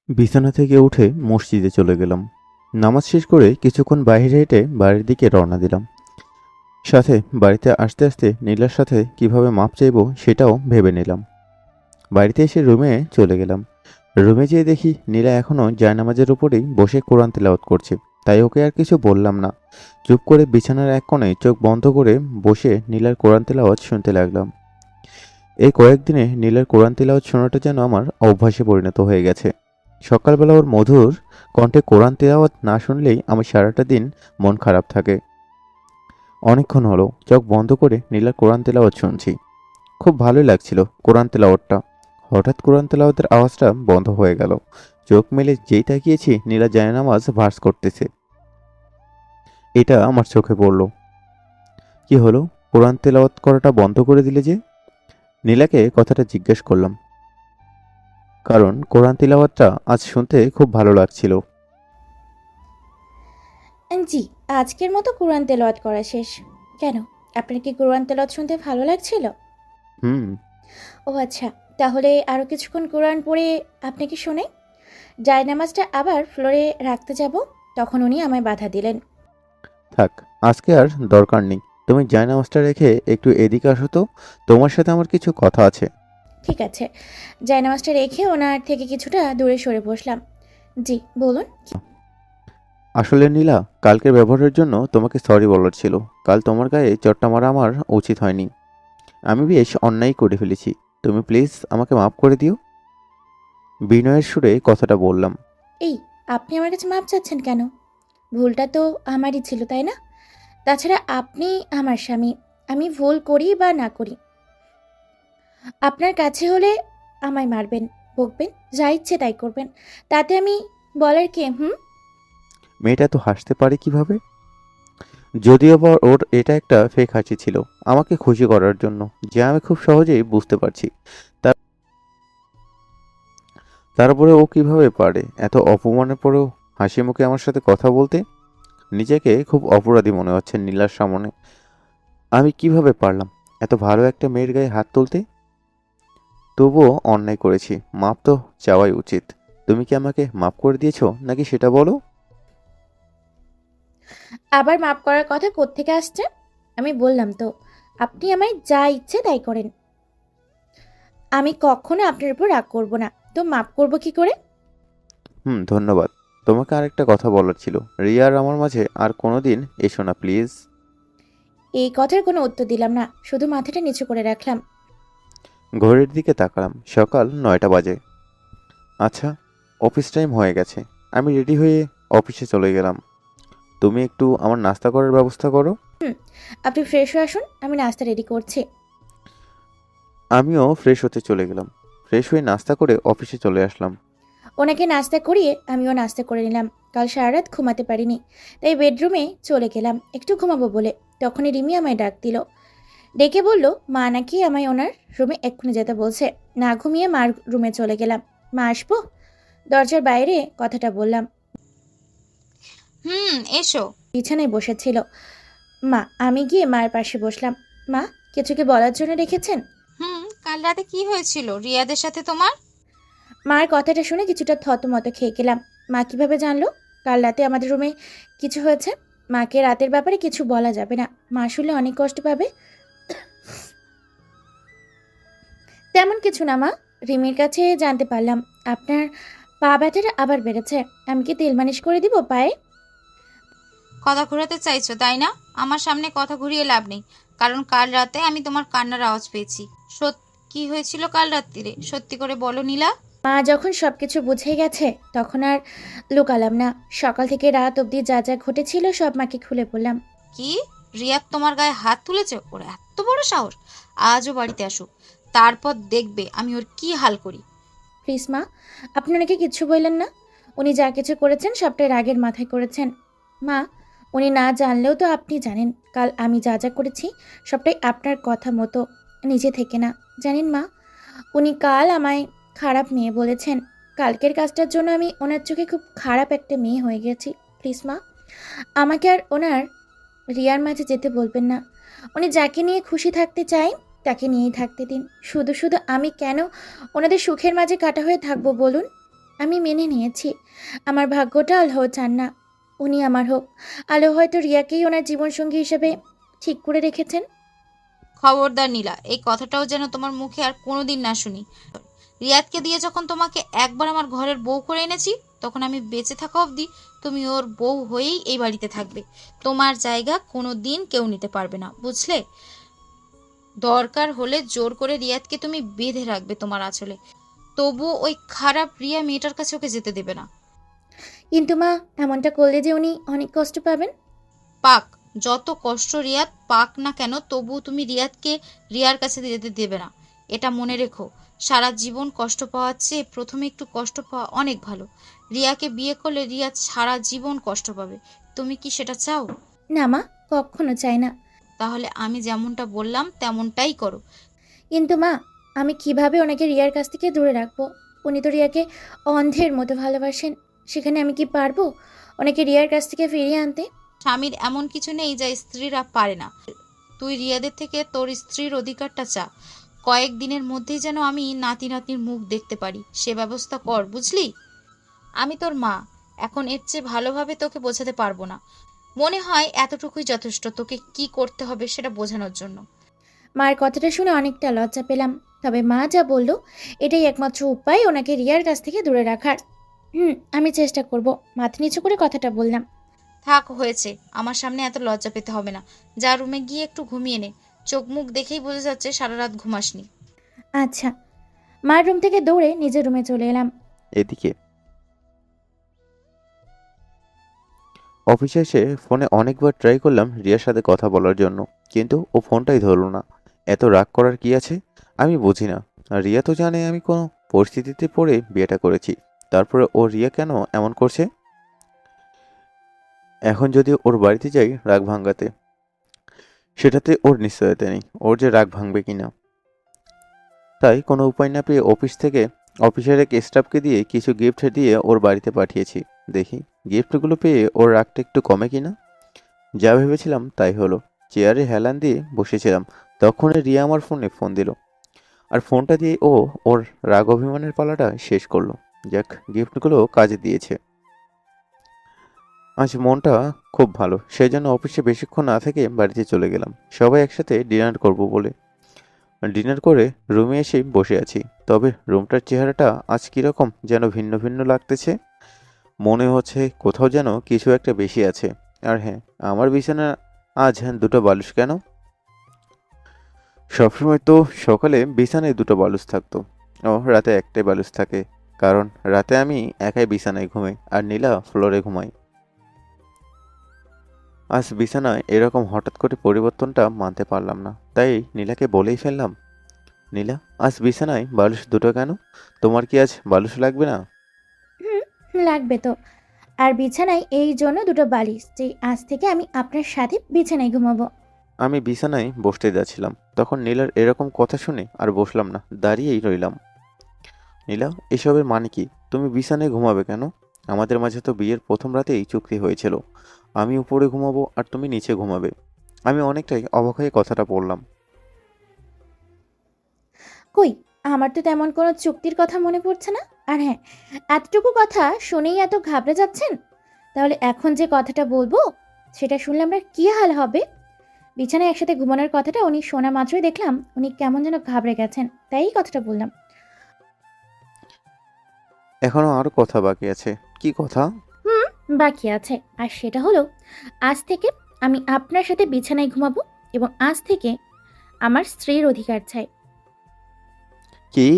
বিছানা থেকে উঠে মসজিদে চলে গেলাম। নামাজ শেষ করে কিছুক্ষণ বাইরে হেঁটে বাড়ির দিকে রওনা দিলাম। সাথে বাড়িতে আসতে আসতে নীলার সাথে কিভাবে মাপ চাইবো সেটাও ভেবে নিলাম। বাড়িতে এসে রুমে চলে গেলাম। রুমে যেয়ে দেখি নীলা এখনও জায়নামাজের উপরেই বসে কোরআন তিলাওয়াত করছে। তাই ওকে আর কিছু বললাম না। চুপ করে বিছানার এক কোণে চোখ বন্ধ করে বসে নীলার কোরআন তিলাওয়াত শুনতে লাগলাম। এই কয়েকদিনে নীলার কোরআন তিলাওয়াত শোনাটা যেন আমার অভ্যাসে পরিণত হয়ে গেছে। সকালবেলা ওর মধুর কণ্ঠে কোরআন তিলাওয়াত না শুনলেই আমার সারাটা দিন মন খারাপ থাকে। অনেকক্ষণ হলো চোখ বন্ধ করে নীলার কোরআন তেলাওয়াত শুনছি। খুব ভালোই লাগছিল কোরআন তেলাওয়াতটা। হঠাৎ কোরআন তেলাওয়াতের আওয়াজটা বন্ধ হয়ে গেল। চোখ মেলে যেই তাকিয়েছি নীলা জায়নামাজ ভার্স করতেছে। এটা আমার চোখে পড়ল। কি হলো, কোরআন তেলাওয়াত করাটা বন্ধ করে দিলে যে? নীলাকে কথাটা জিজ্ঞেস করলাম, কারণ কোরআন তিলাওয়াতটা আজ শুনতে খুব ভালো লাগছিল। জি, আজকের মতো কোরআন তেলাওয়াত করা শেষ। কেন, আপনার কি কোরআন তেলাওয়াত শুনতে ভালো লাগছিল? হুম। ও আচ্ছা, তাহলে আরও কিছুক্ষণ কোরআন পড়ে আপনাকে শোনাই। জায়নামাজটা আবার ফ্লোরে রাখতে যাব, তখন উনি আমায় বাধা দিলেন। থাক, আজকে আর দরকার নেই। তুমি জায়নামাজটা রেখে একটু এদিকে আসো তো, তোমার সাথে আমার কিছু কথা আছে। ঠিক আছে। জায়নামাজটা রেখে ওনার থেকে কিছুটা দূরে সরে বসলাম। জি, বলুন। আসলে নীলা, কালকের ব্যবহারের জন্য তোমাকে সরি বলার ছিল। কাল তোমার গায়ে চড়টা মারা আমার উচিত হয়নি। আমি বেশ অন্যায় করে ফেলেছি। তুমি প্লিজ আমাকে মাফ করে দিও। বিনয়ের সুরে কথাটা বললাম। এই, আপনি আমার কাছে মাপ চাচ্ছেন কেন? ভুলটা তো আমারই ছিল, তাই না? তাছাড়া আপনি আমার স্বামী। আমি ভুল করি বা না করি, আপনার কাছে হলে আমায় মারবেন, বকবেন, যা ইচ্ছে তাই করবেন। তাতে আমি বলার কে? মেয়েটা তো হাসতে পারে কিভাবে? যদিও বা ওর এটা একটা ফেক হাসি ছিল, আমাকে খুশি করার জন্য, যে আমি খুব সহজেই বুঝতে পারছি। তার- তারপরে ও কিভাবে পারে এত অপমানের পরেও হাসি মুখে আমার সাথে কথা বলতে? নিজেকে খুব অপরাধী মনে হচ্ছে নীলার সামনে। আমি কিভাবে পারলাম এত ভালো একটা মেয়ের গায়ে হাত তুলতে? তবুও অন্যায় করেছি, মাপ তো চাওয়াই উচিত। তুমি কি আমাকে মাপ করে দিয়েছো নাকি সেটা বলো। আবার মাপ করার কথা কোত্থেকে আসছে? আমি বললাম তো, আপনি আমায় যা ইচ্ছে তাই করেন। আমি কখনো আপনার উপর রাগ করব না, তো মাপ করব কি করে? ধন্যবাদ। তোমাকে আরেকটা কথা বলার ছিল। রিয়া আর আমার মাঝে আর কোনোদিন এসো না প্লিজ। এই কথার কোনো উত্তর দিলাম না, শুধু মাথাটা নিচু করে রাখলাম। ঘড়ির দিকে তাকালাম, সকাল 9টা বাজে। আচ্ছা, অফিস টাইম হয়ে গেছে। আমি রেডি হয়ে অফিসে চলে গেলাম। তুমি একটু আমার নাস্তা করার ব্যবস্থা করো। আপনি ফ্রেশ হয়ে আসুন, আমি নাস্তা রেডি করছি। আমিও ফ্রেশ হতে চলে গেলাম। ফ্রেশ হয়ে নাস্তা করে অফিসে চলে আসলাম। ওনাকে নাস্তা করিয়ে আমিও নাস্তা করে নিলাম। কাল সারা রাত ঘুমাতে পারিনি, তাই বেডরুমে চলে গেলাম একটু ঘুমাবো বলে। তখনই রিমি আমায় ডাক দিল। ডেকে বলল মা নাকি আমায় ওনার রুমে এক্ষুনি যেতে বলছে। না ঘুমিয়ে মার রুমে চলে গেলাম। মা আসবো? দরজার বাইরে কথাটা বললাম। এসো। বিছানায় বসেছিল মা। আমি গিয়ে মায়ের পাশে বসলাম। মা, কিছু কি বলার জন্য রেখেছেন? কাল রাতে কি হয়েছিল রিয়াদের সাথে তোমার? মায়ের কথাটা শুনে কিছুটা থতমত খেয়ে গেলাম। মা কিভাবে জানলো কাল রাতে আমাদের রুমে কিছু হয়েছে? মাকে রাতের ব্যাপারে কিছু বলা যাবে না, মা শুনলে অনেক কষ্ট পাবে। তেমন কিছু না মা, রিমির কাছে জানতে পারলাম আপনার পা ব্যথাটা আবার বেড়েছে। আমি কি তেল মালিশ করে দিব পায়ে? কথা ঘোরাতে চাইছো তাই না? আমার সামনে কথা ঘুরিয়ে লাভ নেই, কারণ কাল রাতে আমি তোমার কান্নার আওয়াজ পেয়েছি। কি হয়েছিল কাল রাত্রিরে, সত্যি করে বলো নীলা। মা যখন সবকিছু বুঝে গেছে তখন আর লুকালাম না। সকাল থেকে রাত অবধি যা যা ঘটেছিল সব মাকে খুলে বললাম। কি? রিয়া তোমার গায়ে হাত তুলেছে? ওর এত বড় সাহস! আজও বাড়িতে আসুক, তারপর দেখবে আমি ওর কি হাল করি। প্লিজ মা, আপনি ওনাকে কিচ্ছু বললেন না। উনি যা কিছু করেছেন সবটাই রাগের মাথায় করেছেন। মা, উনি না জানলেও তো আপনি জানেন কাল আমি যা যা করেছি সবটাই আপনার কথা মতো, নিজে থেকে না। জানেন মা, উনি কাল আমায় খারাপ মেয়ে বলেছেন। কালকের কাজটার জন্য আমি ওনার চোখে খুব খারাপ একটা মেয়ে হয়ে গেছি। প্লিজ মা, আমাকে আর ওনার রিয়ার মাঝে যেতে বলবেন না। উনি যাকে নিয়ে খুশি থাকতে চাই তাকে নিয়েই থাকতে দিন। শুধু শুধু আমি কেন ওনাদের সুখের মাঝে কাটা হয়ে থাকবো বলুন? আমি মেনে নিয়েছি। আমার ভাগ্যটা আল্লাহ চান না উনি আমার হোক। আল্লাহ হয়তো রিয়াকেই ওনার জীবনসঙ্গী হিসেবে ঠিক করে রেখেছেন। খবরদার নীলা, এই কথাটাও যেন তোমার মুখে আর কোনোদিন না শুনি। রিয়াদকে দিয়ে যখন তোমাকে একবার আমার ঘরের বউ করে এনেছি, তখন আমি বেঁচে থাকা অবধি তুমি ওর বউ হয়েই এই বাড়িতে থাকবে। তোমার জায়গা কোনো দিন কেউ নিতে পারবে না, বুঝলে? দরকার হলে জোর করে রিয়াদকে তুমি বেঁধে রাখবে তোমার আঁচলে, তবুও ওই খারাপ রিয়া মেয়েটার কাছে ওকে যেতে দেবে না। কিন্তু মা, এমনটা করলে যে উনি অনেক কষ্ট পাবেন। পাক, যত কষ্ট রিয়াদ পাক না কেন, তবুও তুমি রিয়াদকে রিয়ার কাছে যেতে দেবে না। এটা মনে রেখো, সারা জীবন কষ্ট পাওয়ার চেয়ে প্রথমে একটু কষ্ট পাওয়া অনেক ভালো। রিয়াকে বিয়ে করলে রিয়াদ সারা জীবন কষ্ট পাবে। তুমি কি সেটা চাও? না মা, কখনো চাই না। তাহলে আমি যেমনটা বললাম তেমনটাই করো। কিন্তু মা, আমি কিভাবে ওনাকে রিয়ার কাছ থেকে দূরে রাখবো? উনি তো রিয়াকে অন্ধের মতো ভালোবাসেন। সেখানে আমি কি পারবো ওনাকে রিয়ার কাছ থেকে ফিরিয়ে আনতে? স্বামীর এমন কিছু নেই যা স্ত্রীরা পারে না। তুই রিয়াদের থেকে তোর স্ত্রীর অধিকারটা চা। কয়েকদিনের মধ্যেই যেন আমি নাতি নাতনির মুখ দেখতে পারি, সে ব্যবস্থা কর, বুঝলি? আমি তোর মা, এখন এর চেয়ে ভালোভাবে তোকে বোঝাতে পারবো না। মনে হয় এতটুকুই যথেষ্ট তোকে কি করতে হবে সেটা বোঝানোর জন্য। মার কথাটা শুনে অনেকটা লজ্জা পেলাম। তবে মা যা বলল, এটাই একমাত্র উপায় ওনাকে রিয়ার কাছ থেকে দূরে রাখার। আমি চেষ্টা করব। মাথা নিচু করে কথাটা বললাম। থাক, হয়েছে। আমার সামনে এত লজ্জা পেতে হবে না। যা রুমে গিয়ে একটু ঘুমিয়ে নে। চোখ মুখ দেখেই বোঝা যাচ্ছে সারা রাত ঘুমাসনি। আচ্ছা। মার রুম থেকে দৌড়ে নিজের রুমে চলে এলাম। এদিকে অফিসে এসে ফোনে অনেকবার ট্রাই করলাম রিয়ার সাথে কথা বলার জন্য, কিন্তু ও ফোনটাই ধরলো না। এত রাগ করার কি আছে আমি বুঝি না। আর রিয়া তো জানে আমি কোনো পরিস্থিতিতে পড়ে বিয়েটা করেছি, তারপরে ও রিয়া কেন এমন করছে? এখন যদি ওর বাড়িতে যাই রাগ ভাঙাতে, সেটাতে ওর নিশ্চয়তা নেই ওর যে রাগ ভাঙবে কিনা। তাই কোনো উপায় না পেয়ে অফিসের এক স্টাফকে দিয়ে কিছু গিফট দিয়ে ওর বাড়িতে পাঠিয়েছি। দেখি গিফটগুলো পেয়ে ওর রাগটা একটু কমে কিনা। যা ভেবেছিলাম তাই হলো। চেয়ারে হেলান দিয়ে বসেছিলাম, তখনই রিয়া আমার ফোন দিল। আর ফোনটা দিয়ে ও ওর রাগ অভিমানের পালাটা শেষ করলো। যাক, গিফটগুলো কাজে দিয়েছে। আজ মনটা খুব ভালো, সেই জন্য অফিসে বেশিক্ষণ না থেকে বাড়িতে চলে গেলাম সবাই একসাথে ডিনার করব বলে। ডিনার করে রুমে এসে বসে আছি, তবে রুমটার চেহারাটা আজ কীরকম যেন ভিন্ন ভিন্ন লাগতেছে। মনে হচ্ছে কোথাও যেন কিছু একটা বেশি আছে। আর হ্যাঁ, আমার বিছানা আজ দুটো বালিশ কেন? সবসময় তো সকালে বিছানায় দুটো বালিশ থাকতো, ও রাতে একটাই বালিশ থাকে, কারণ রাতে আমি একাই বিছানায় ঘুমাই আর নীলা ফ্লোরে ঘুমাই। আজ বিছানায় এরকম হঠাৎ করে পরিবর্তনটা মানতে পারলাম না, তাই নীলাকে বলেই ফেললাম, নীলা, আজ বিছানায় বালিশ দুটো কেন? তোমার কি আজ বালিশ লাগবে না? হুম, লাগবে তো। আর বিছানায় এই জন্য দুটো বালিশ যে আজ থেকে আমি আপনার সাথে বিছানায় ঘুমাবো। আমি বিছানায় বসতে যাচ্ছিলাম, তখন নীলার এরকম কথা শুনে আর বসলাম না, দাঁড়িয়েই রইলাম। নীলা, এসবের মানে কি? তুমি বিছানায় ঘুমাবে কেন? আমাদের মাঝে তো বিয়ের প্রথম রাতেই চুক্তি হয়েছিল আমি উপরে ঘুমাবো আর তুমি নিচে ঘুমাবে। আমি অনেকটাই অবাক হয়ে কথাটা বললাম। কই, আমার তো তেমন কোনো চুক্তির কথা মনে পড়ছে না। আর হ্যাঁ, এতটুকু কথা শুনেই এত ঘাবড়ে যাচ্ছেন? তাহলে এখন যে কথাটা বলবো সেটা শুনলে আপনার কি হাল হবে? বিছানায় একসাথে ঘুমানোর কথাটা উনি শোনা মাত্রই দেখলাম উনি কেমন যেন ঘাবড়ে গেছেন, তাই এই কথাটা বললাম। এখনো আরো কথা বাকি আছে। কি কথা? হুম, বাকি আছে। আর সেটা হলো, আজ থেকে আমি আপনার সাথে বিছানায় ঘুমাবো এবং আজ থেকে আমার স্ত্রীর অধিকার চাই। কি?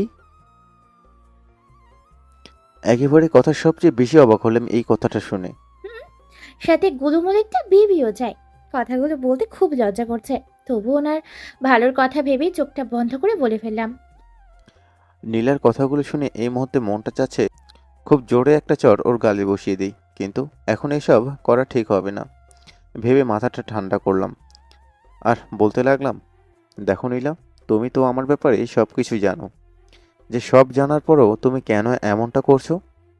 একেবারে কথার সবচেয়ে বেশি অবাক হলাম এই কথাটা শুনে। হুম, সাথে গুলুমুল একটা বিবিও চাই। কথাগুলো বলতে খুব লজ্জা করছে, তবু ওনার ভালোর কথা ভেবেই চোখটা বন্ধ করে বলে ফেললাম। নীলার কথাগুলো শুনে এই মুহূর্তে মনটা চাচ্ছে খুব জোরে একটা চড় ওর গালে বসিয়ে দিই, কিন্তু এখন এসব করা ঠিক হবে না ভেবে মাথাটা ঠান্ডা করলাম। আর বলতে লাগলাম, দেখো নীলা, তুমি তো আমার ব্যাপারে সব কিছু জানো, যে সব জানার পরও তুমি কেন এমনটা করছো?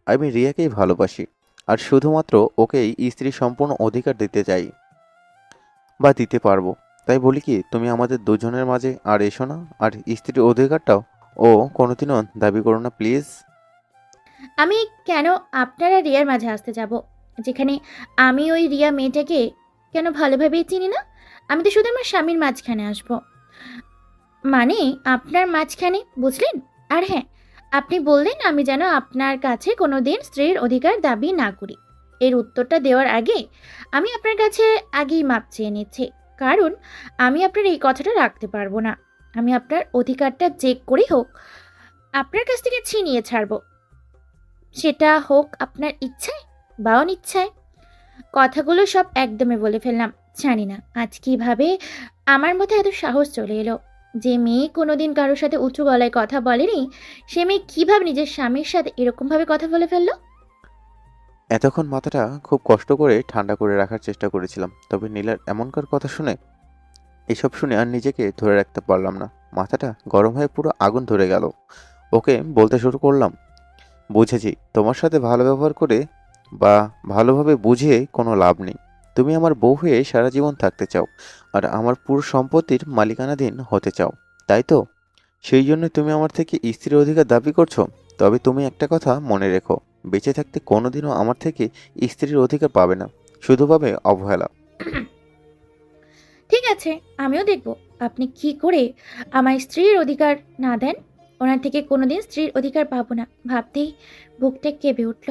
আমি রিয়াকেই ভালোবাসি আর শুধুমাত্র ওকেই স্ত্রী সম্পূর্ণ অধিকার দিতে চাই বা দিতে পারবো। তাই বলি কি, তুমি আমাদের দুজনের মাঝে আর এসো না, আর স্ত্রীর অধিকারটাও ও কোনোদিনও দাবি করো না প্লিজ। আমি কেন আপনারা রিয়ার মাঝে আসতে যাব, যেখানে আমি ওই রিয়া মেয়েটাকে কেন ভালোভাবেই চিনি না? আমি তো শুধু আমার স্বামীর মাঝখানে আসবো, মানে আপনার মাঝখানে, বুঝলেন? আর হ্যাঁ, আপনি বললেন আমি যেন আপনার কাছে কোনোদিন স্ত্রীর অধিকার দাবি না করি। এর উত্তরটা দেওয়ার আগে আমি আপনার কাছে আগেই মাপ চেয়ে নিচ্ছি, কারণ আমি আপনার এই কথাটা রাখতে পারবো না। আমি আপনার অধিকারটা যে করেই হোক আপনার কাছ থেকে ছিনিয়ে ছাড়বো, সেটা হোক আপনার ইচ্ছায় বা অনিচ্ছায়। কথাগুলো সব একদমই বলে ফেললাম। জানি না আজ কিভাবে আমার মধ্যে এত সাহস চলে এলো। যে মেয়ে কোনোদিন কারোর সাথে উঁচু গলায় কথা বলেনি, সে মেয়ে কিভাবে নিজের স্বামীর সাথে এরকমভাবে কথা বলে ফেললো। এতক্ষণ মাথাটা খুব কষ্ট করে ঠান্ডা করে রাখার চেষ্টা করেছিলাম, তবে নীলার এমনকার কথা শুনে, এসব শুনে আর নিজেকে ধরে রাখতে পারলাম না। মাথাটা গরম হয়ে পুরো আগুন ধরে গেল। ওকে বলতে শুরু করলাম, বুঝেছি তোমার সাথে ভালো ব্যবহার করে বা ভালোভাবে বুঝিয়ে কোনো লাভ নেই। তুমি আমার বউ হয়ে সারা জীবন থাকতে চাও আর আমার পুরো সম্পত্তির মালিকানাধীন হতে চাও, তাই তো? সেই জন্য তুমি আমার থেকে স্ত্রীর অধিকার দাবি করছো। তবে তুমি একটা কথা মনে রেখো, বেঁচে থাকতে কোনোদিনও আমার থেকে স্ত্রীর অধিকার পাবে না, শুধু পাবে অবহেলা। ঠিক আছে, আমিও দেখব আপনি কি করে আমার স্ত্রীর অধিকার না দেন। ওনার থেকে কোনোদিন স্ত্রীর অধিকার পাবো না ভাবতেই বুকটা কেঁপে উঠল।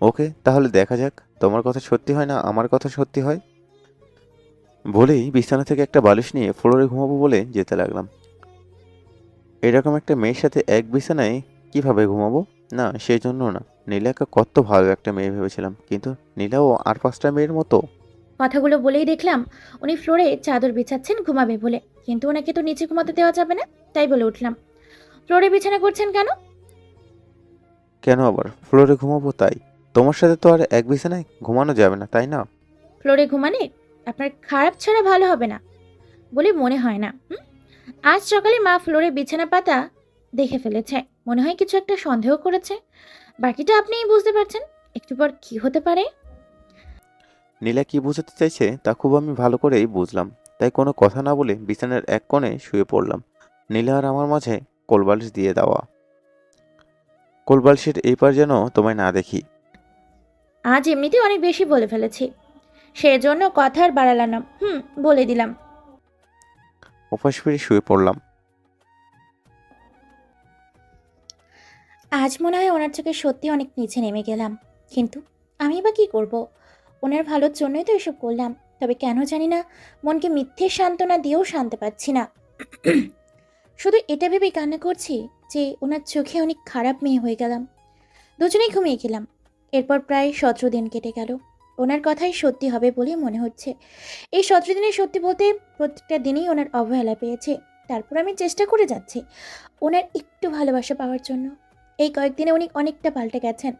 ওকে, তাহলে দেখা যাক তোমার কথা সত্যি হয় না আমার কথা সত্যি হয়। বলেই বিছানা থেকে একটা বালিশ নিয়ে ফ্লোরে ঘুমাবো বলে যেতে লাগলাম। এরকম একটা মেয়ের সাথে এক বিছানায় কিভাবে ঘুমাবো? না, সেই জন্য না। নীলাকে কত ভালো একটা মেয়ে ভেবেছিলাম, কিন্তু নীলাও আর 5টা মেয়ের মতো। কথাগুলো বলেই দেখলাম উনি ফ্লোরে চাদর বিছাচ্ছেন ঘুমাবে বলে, কিন্তু ওনাকে তো নিচে ঘুমাতে দেওয়া যাবে না, তাই বলে উঠলাম। ফ্লোরে বিছানা করছেন কেন? কেন আবার ফ্লোরে ঘুমাবো তাই? তোমার সাথে তো আর এক বিছানায় ঘুমানো যাবে না, তাই না? ফ্লোরে ঘুমালে আপনার খারাপ ছাড়া ভালো হবে না বলে মনে হয় না। আজ সকালে মা ফ্লোরে বিছানা পাতা দেখে ফেলেছে, মনে হয় কিছু একটা সন্দেহ করেছে। বাকিটা আপনিই বুঝতে পারছেন একটু পর কি হতে পারে। নীলা কি বোঝাতে চাইছে তা খুব আমি ভালো করেই বুঝলাম, তাই কোনো কথা না বলে বিছানার এক কোণে শুয়ে পড়লাম। নীলা আর আমার মাঝে কোলবালিশ দিয়ে দেওয়া। কোলবালিশের এই পার যেন তোমায় না দেখি। আজ এমনিতেই অনেক বেশি বলে ফেলেছি, সেজন্য কথা আর বাড়ালাম না। বলে দিলাম। ওপাশ ফিরে শুয়ে পড়লাম। আজ মনে হয় ওনার চোখে সত্যি অনেক নিচে নেমে গেলাম, কিন্তু আমি বা কি করব? ওনার ভালোর জন্যই তো এসব করলাম। তবে কেন জানি না মনকে মিথ্যে সান্ত্বনা দিয়েও শান্তি পাচ্ছি না। শুধু এটা ভেবেই কান্না করছি যে ওনার চোখে অনেক খারাপ মেয়ে হয়ে গেলাম। দুজনেই ঘুমিয়ে গেলাম। এরপর প্রায় 17 দিন কেটে গেল। ওনার কথাই সত্যি হবে বলে মনে হচ্ছে। এই 17 দিনে সত্যি বলতে প্রত্যেকটা দিনই ওনার অবহেলা পেয়েছে। তারপর আমি চেষ্টা করে যাচ্ছি ওনার একটু ভালোবাসা পাওয়ার জন্য। এই কয়েকদিনে উনি অনেকটা পাল্টে গেছেন।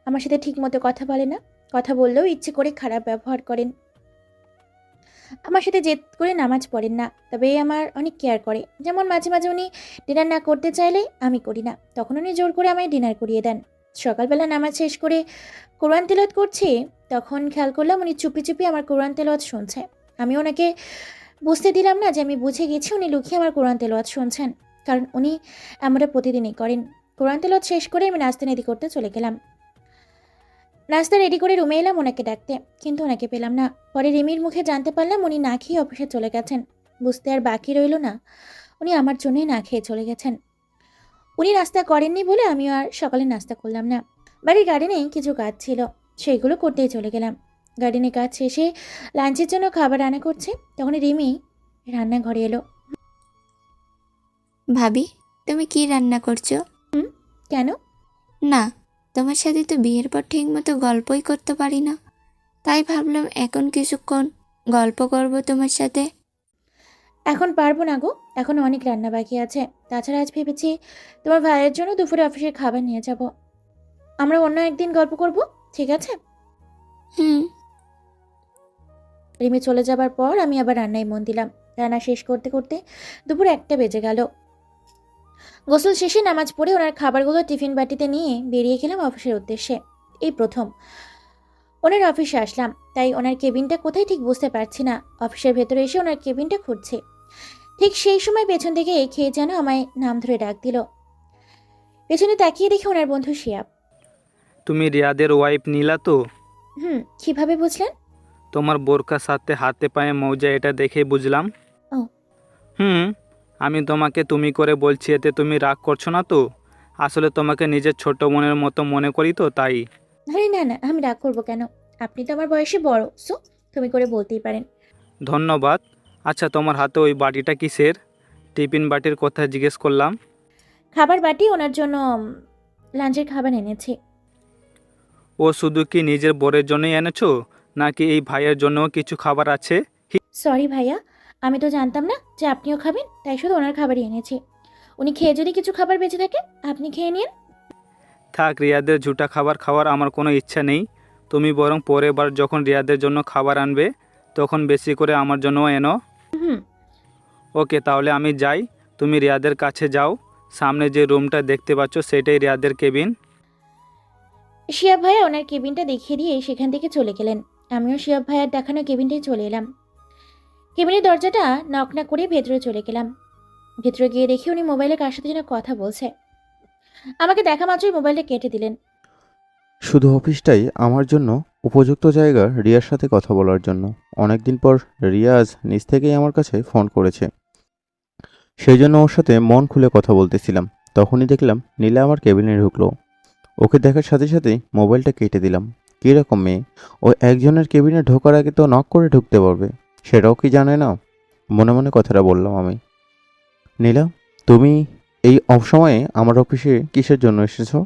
আমার সাথে ঠিকমতো কথা বলে না, কথা বললেও ইচ্ছে করে খারাপ ব্যবহার করেন। আমার সাথে জেদ করে নামাজ পড়েন না, তবে আমার অনেক কেয়ার করে। যেমন মাঝে মাঝে উনি ডিনার না করতে চাইলে আমি করি না, তখন উনি জোর করে আমায় ডিনার করিয়ে দেন। সকালবেলা নামাজ শেষ করে কোরআন তেলাওয়াত করছি, তখন খেয়াল করলাম উনি চুপি চুপি আমার কোরআন তেলাওয়াত শুনছে। আমি ওনাকে বুঝতে দিলাম না যে আমি বুঝে গেছি উনি লুকিয়ে আমার কোরআন তেলাওয়াত শুনছেন, কারণ উনি এমনটা প্রতিদিনই করেন। কোরআন তেলাওয়াত শেষ করে আমি নাস্তা রেডি করতে চলে গেলাম। নাস্তা রেডি করে রুমে এলাম ওনাকে ডাকতে, কিন্তু ওনাকে পেলাম না। পরে রিমির মুখে জানতে পারলাম উনি না খেয়ে অফিসে চলে গেছেন। বুঝতে আর বাকি রইল না উনি আমার জন্যই না খেয়ে চলে গেছেন। উনি নাস্তা করেননি বলে আমিও আর সকালে নাস্তা করলাম না। বাড়ির গার্ডেনে কিছু কাজ ছিল, সেগুলো করতেই চলে গেলাম। গার্ডেনে কাজ শেষে লাঞ্চের জন্য খাবার রান্না করছে, তখন রিমি রান্নাঘরে এলো। ভাবি, তুমি কি রান্না করছো? কেন? না, তোমার সাথে তো বিয়ের পর ঠিক মতো গল্পই করতে পারি না, তাই ভাবলাম এখন কিছুক্ষণ গল্প করব তোমার সাথে। এখন পারবো না গো, এখন অনেক রান্না বাকি আছে। তাছাড়া আজ ভেবেছি তোমার ভাইয়ের জন্য দুপুরে অফিসের খাবার নিয়ে যাব। আমরা অন্য একদিন গল্প করব, ঠিক আছে? হুম। রিমি চলে যাবার পর আমি আবার রান্নায় মন দিলাম। রান্না শেষ করতে করতে দুপুর 1টা বেজে গেল। গোসল শেষে নামাজ পড়ে ওনার খাবারগুলো টিফিন বাটিতে নিয়ে বেরিয়ে গেলাম অফিসের উদ্দেশ্যে। এই প্রথম ওনার অফিসে আসলাম, তাই ওনার কেবিনটা কোথায় ঠিক বুঝতে পারছি না। অফিসের ভেতরে এসে ওনার কেবিনটা খুঁজছে। ঠিক সেই সময় পেছন থেকে খেয়ে যেন আমায় নাম ধরে ডাক দিল। পেছনে তাকিয়ে দেখি ওনার বন্ধু শিয়াব। তুমি রিয়াদের ওয়াইফ নীলা তো? কিভাবে বুঝলেন? তোমার বোরকার সাথে হাতে পায়ে মৌজা, এটা দেখেই বুঝলাম। ও। হুম, আমি তোমাকে তুমি করে বলছি, এতে তুমি রাগ করছো না তো? আসলে তোমাকে নিজের ছোট বোনের মতো মনে করি তো, তাই। আরে না না, আমি রাগ করবো কেন? আপনি তো আমার বয়সে বড়, সো তুমি করে বলতেই পারেন। ধন্যবাদ। আচ্ছা, তোমার হাতে ওই বাটিটা কিসের? টিফিন বাটির কথা জিজ্ঞেস করলাম। খাবার বাটি ওনার জন্য লাঞ্চের খাবার এনেছি। ও শুধু কি নিজের বোরের জন্যই এনেছো, নাকি এই ভাইয়ের জন্যও কিছু খাবার আছে? সরি ভাইয়া, আমি তো জানতাম না যে আপনিও খাবেন, তাই শুধু ওনার খাবারই এনেছি। উনি খেয়ে যদি কিছু খাবার বেঁচে থাকে আপনি খেয়ে নিন। থাক, রিয়াদের ঝুটা খাবার খাওয়ার আমার কোনো ইচ্ছা নেই। তুমি বরং পরের বার যখন রিয়াদের জন্য খাবার আনবে তখন বেশি করে আমার জন্যও এনো। হুম। ওকে, তাহলে আমি যাই। তুমি রিয়াদের কাছে যাও। সামনে যে রুমটা দেখতে পাচ্ছ সেটাই রিয়াদের কেবিন। শিয়াব ভাইয়া ওনার কেবিনটা দেখিয়ে দিয়ে সেখান থেকে চলে গেলেন। আমিও শিয়াব ভাইয়ার দেখানো কেবিনটায় চলে এলাম। কেবিনের দরজাটা নক না করে ভেতরে চলে গেলাম। ভেতরে গিয়ে দেখি উনি মোবাইলে কার সাথে যেন কথা বলছে। আমাকে দেখা মাত্রই মোবাইলটা কেটে দিলেন। শুধু অফিসটাই আমার জন্য উপযুক্ত জায়গা রিয়ার সাথে কথা বলার জন্য। অনেকদিন পর রিয়াজ নিজ থেকেই আমার কাছে ফোন করেছে, সেই জন্য ওর সাথে মন খুলে কথা বলতেছিলাম। তখনই দেখলাম নীলা আমার কেবিনে ঢুকলো। ওকে দেখার সাথে সাথেই মোবাইলটা কেটে দিলাম। কীরকম মেয়ে, ও একজনের কেবিনে ঢোকার আগে তো নক করে ঢুকতে পারবে, সেটাও কি জানে না? মনে মনে কথাটা বললাম আমি। নীলা, তুমি এই অসময়ে আমার অফিসে কিসের জন্য এসেছো?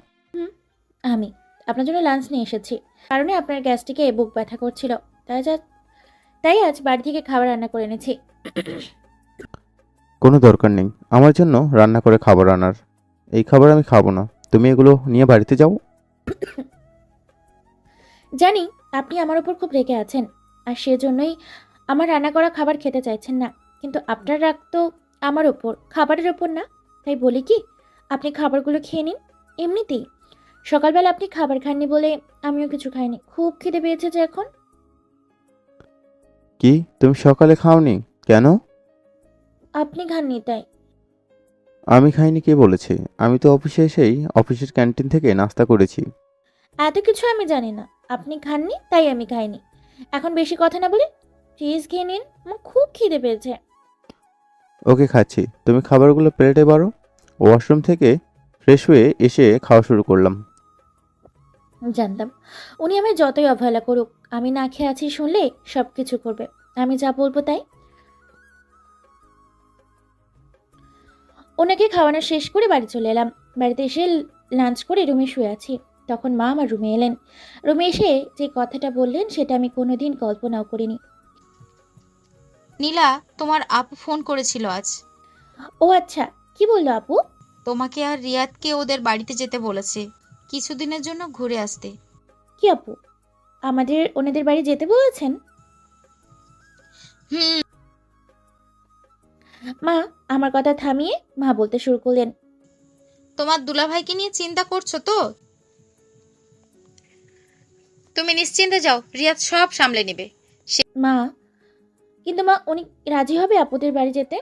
আমি আপনার জন্য লাঞ্চ নিয়ে এসেছি, কারণে আপনার গ্যাস্ট্রিকে বুক ব্যথা করছিল, তাই আজ বাড়ি থেকে খাবার রান্না করে এনেছি। কোনো দরকার নেই আমার জন্য রান্না করে খাবার আনার। এই খাবার আমি খাবো না, তুমি এগুলো নিয়ে বাড়িতে যাও। জানি আপনি আমার উপর খুব রেগে আছেন, আর সেজন্যই আমার রান্না করা খাবার খেতে চাইছেন না। কিন্তু আপনার রাগ তো আমার ওপর, খাবারের ওপর না। তাই বলি কি, আপনি খাবারগুলো খেয়ে নিন। এমনিতেই সকালবেলা আপনি খাবার খাননি বলে আমিও কিছু খাইনি, খুব খিদে পেয়েছে যে এখন। কি, তুমি সকালে খাওনি কেন? আপনি খাননি তাই। আমি খাইনি কে বলেছে? আমি তো অফিসে এসেই অফিসের ক্যান্টিন থেকে নাস্তা করেছি। এত কিছু আমি জানি না, আপনি খাননি তাই আমি খাইনি। এখন বেশি কথা না বলে প্লিজ খেয়ে নিন, আমার খুব খিদে পেয়েছে। ওকে, খাচ্ছি, তুমি খাবারগুলো প্লেটে বারো। ওয়াশরুম থেকে ফ্রেশ হয়ে এসে খাওয়া শুরু করলাম। জানতাম উনি আমায় যতই অবহেলা করুক, আমি না খেয়ে আছি শুনলে সব কিছু করবে। আমি যা বলবো তাই। ওনাকে খাওয়ানো শেষ করে বাড়ি চলে এলাম। বাড়িতে এসে লাঞ্চ করে রুমে শুয়ে আছি, তখন মা আমার রুমে এলেন। রুমে এসে যে কথাটা বললেন সেটা আমি কোনোদিন কল্পনাও করিনি। নীলা, তোমার আপু ফোন করেছিল আজ। ও আচ্ছা, কি বললো আপু? তোমাকে আর রিয়াদকে ওদের বাড়িতে যেতে বলেছে, কিছুদিনের জন্য ঘুরে আসতে। কি আপু আমাদের ওনাদের বাড়ি যেতে বলেছেন? হুম। মা আমার কথা থামিয়ে মা বলতে শুরু করলেন। তোমার দুলাভাইকে নিয়ে চিন্তা করছো তো? তুমি নিশ্চিন্তে যাও, রিয়াদ সব সামলে নেবে। মা, কিন্তু মা উনি রাজি হবে আপুদের বাড়ি যেতে?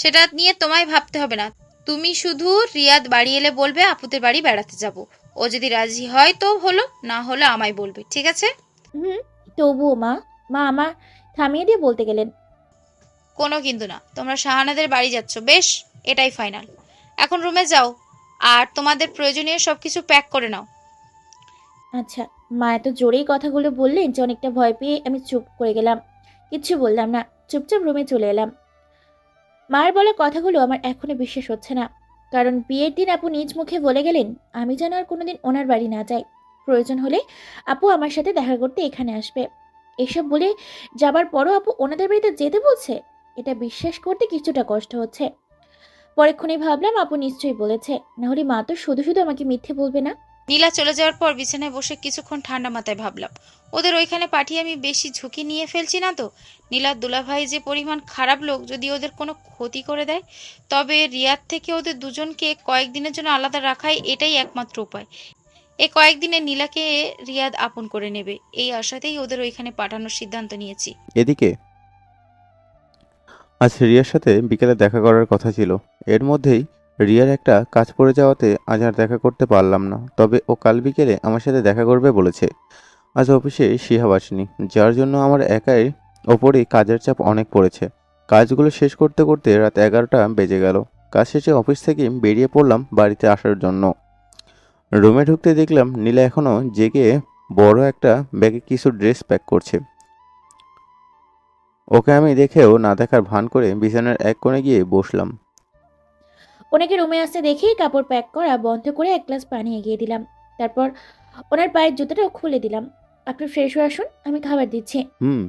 সেটা নিয়ে তোমায় ভাবতে হবে না। তুমি শুধু রিয়াদ বাড়ি এলে বলবে আপুদের বাড়ি বেড়াতে যাব। ও যদি রাজি হয় তো হলো, না হলে আমায় বলবে, ঠিক আছে? তবুও মা, মা আমার থামিয়ে দিয়ে বলতে গেলেন। কোনো কিন্তু না, তোমরা শাহানাদের বাড়ি যাচ্ছ, বেশ, এটাই ফাইনাল। এখন রুমে যাও আর তোমাদের প্রয়োজনীয় সবকিছু প্যাক করে নাও। আচ্ছা। মা এত জোরেই কথাগুলো বললেন যে অনেকটা ভয় পেয়ে আমি চুপ করে গেলাম, কিচ্ছু বললাম না, চুপচাপ রুমে চলে এলাম। মার বলা কথাগুলো আমার এখনো বিশ্বাস হচ্ছে না, কারণ বিয়ের দিন আপু নিজ মুখে বলে গেলেন আমি যেন আর কোনোদিন ওনার বাড়ি না যাই, প্রয়োজন হলে আপু আমার সাথে দেখা করতে এখানে আসবে। এসব বলে যাবার পরও আপু ওনাদের বাড়িতে যেতে বলছে, এটা বিশ্বাস করতে কিছুটা কষ্ট হচ্ছে। পরেক্ষণেই ভাবলাম আপু নিশ্চয়ই বলেছে, না হলে মা তো শুধু শুধু আমাকে মিথ্যে বলবে না। নীলা চলে যাওয়ার পর বিছানায় বসে কিছুক্ষণ ঠান্ডা মাথায় ভাবলাম, ওদের ওইখানে পাঠিয়ে আমি বেশি ঝুঁকি নিয়ে ফেলছি না তো? নীলার দুলাভাই যে পরিমাণ খারাপ লোক, যদি ওদের কোনো ক্ষতি করে দেয়, তবে রিয়াদ থেকে ওদের দুজনকে কয়েকদিনের জন্য আলাদা রাখাই এটাই একমাত্র উপায়। এই কয়েকদিনে নীলাকে রিয়াদ আপন করে নেবে, এই আশাতেই ওদের ওইখানে পাঠানোর সিদ্ধান্ত নিয়েছি। এদিকে আজ রিয়ার সাথে বিকেলে দেখা করার কথা ছিল, এর মধ্যেই রিয়ার একটা কাজ পড়ে যাওয়াতে আজ আর দেখা করতে পারলাম না, তবে ও কাল বিকেলে আমার সাথে দেখা করবে বলেছে। আজ অফিসে শিহাব আসেনি, যার জন্য আমার একাই ওপরেই কাজের চাপ অনেক পড়েছে। কাজগুলো শেষ করতে করতে রাত 11টা বেজে গেল। কাজ শেষে অফিস থেকে বেরিয়ে পড়লাম বাড়িতে আসার জন্য। রুমে ঢুকতে দেখলাম নীলা এখনো জেগে বড় একটা ব্যাগে কিছু ড্রেস প্যাক করছে। ওকে আমি দেখেও না দেখার ভান করে বিছানার এক কোণে গিয়ে বসলাম। ওনাকে রুমে আসতে দেখেই কাপড় প্যাক করা বন্ধ করে এক গ্লাস পানি এগিয়ে দিলাম। তারপর ওনার পায়ের জুতোটাও খুলে দিলাম। আপনি ফ্রেশ হয়ে আসুন, আমি খাবার দিচ্ছি। হুম।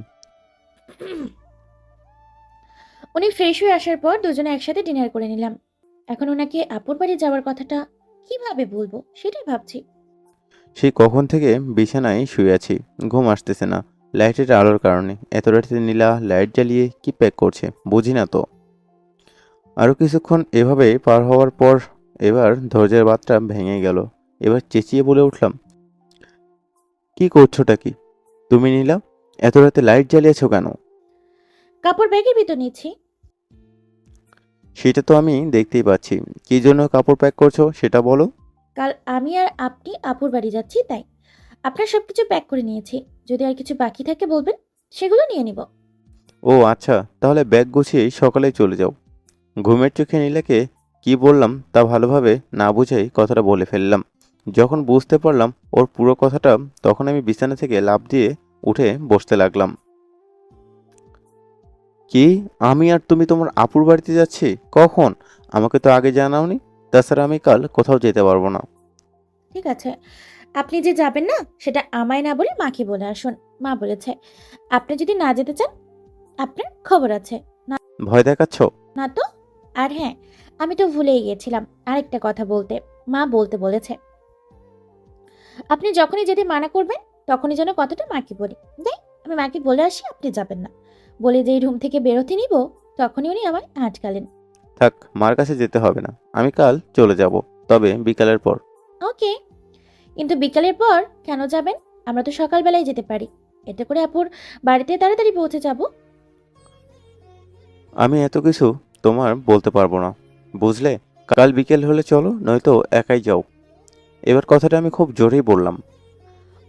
উনি ফ্রেশ হয়ে আসার পর দুজনে একসাথে ডিনার করে নিলাম। এখন ওনাকে আপুর বাড়ি যাওয়ার কথাটা কিভাবে বলবো সেটাই ভাবছি। সেই কখন থেকে বিছানায় শুয়ে আছি, ঘুম আসতেছে না। লাইটের আলোর কারণে। এত রাতে নীলা লাইট জ্বালিয়ে কি প্যাক করছে বুঝি না তো। আরও কিছুক্ষণ এভাবে পার হওয়ার পর এবার ধৈর্যের বাঁধটা ভেঙে গেল। এবার চেঁচিয়ে বলে উঠলাম, কি করছোটা কি তুমি নীলা? এত রাতে লাইট জ্বালিয়েছো কেন? কাপড় ব্যাগের ভিতর নিচ্ছি। সেটা তো আমি দেখতেই পাচ্ছি। কি জন্য কাপড় প্যাক করছো সেটা বলো। কাল আমি আর আপনি আপুর বাড়ি যাচ্ছি, তাই আপনার সবকিছু প্যাক করে নিয়েছি। যদি আর কিছু বাকি থাকে বলবেন, সেগুলো নিয়ে নিব। ও আচ্ছা, তাহলে ব্যাগ গুছিয়েই সকালে চলে যাও। ঘুমের চোখে নীলাকে কি বললাম তা ভালোভাবে না বুঝেই কথাটা বলে ফেললাম। যখন বুঝতে পারলাম ওর পুরো কথাটা, তখন আমি বিছানা থেকে লাফ দিয়ে উঠে বসতে লাগলাম। কি? আমি আর তুমি তোমার আপুর বাড়িতে যাচ্ছি? কখন? আমাকে তো আগে জানাওনি। তাছাড়া আমি কাল কোথাও যেতে পারবো না। ঠিক আছে, আপনি যে যাবেন না সেটা আমায় না বলে মাকে বলে আসুন। মা বলেছে আপনি যদি না যেতে চান আপনার খবর আছে। না, ভয় দেখাচ্ছ? না তো। আর হ্যাঁ, আমি তো ভুলেই গিয়েছিলাম আরেকটা কথা বলতে। মা বলতে বলেছে আপনি যখনই যেতে মানা করবেন তখনই যেন কথাটা মাকে বলি। দেখ, আমি মাকে বলে আসি আপনি যাবেন না বলে যেই রুম থেকে বেরোতে নিব তখনই উনি আমায় আটকালেন। থাক, মার কাছে যেতে হবে না। আমি কাল চলে যাব, তবে বিকালের পর। ওকে, কিন্তু বিকালের পর কেন যাবেন? আমরা তো সকালবেলায় যেতে পারি। এতে করে আপুর বাড়িতে তাড়াতাড়ি পৌঁছে যাব। আমি এত কিছু তোমার বলতে পারবো না, বুঝলে? কাল বিকেল হলে চলো, নয়তো একাই যাও। এবার কথাটা আমি খুব জোরেই বললাম।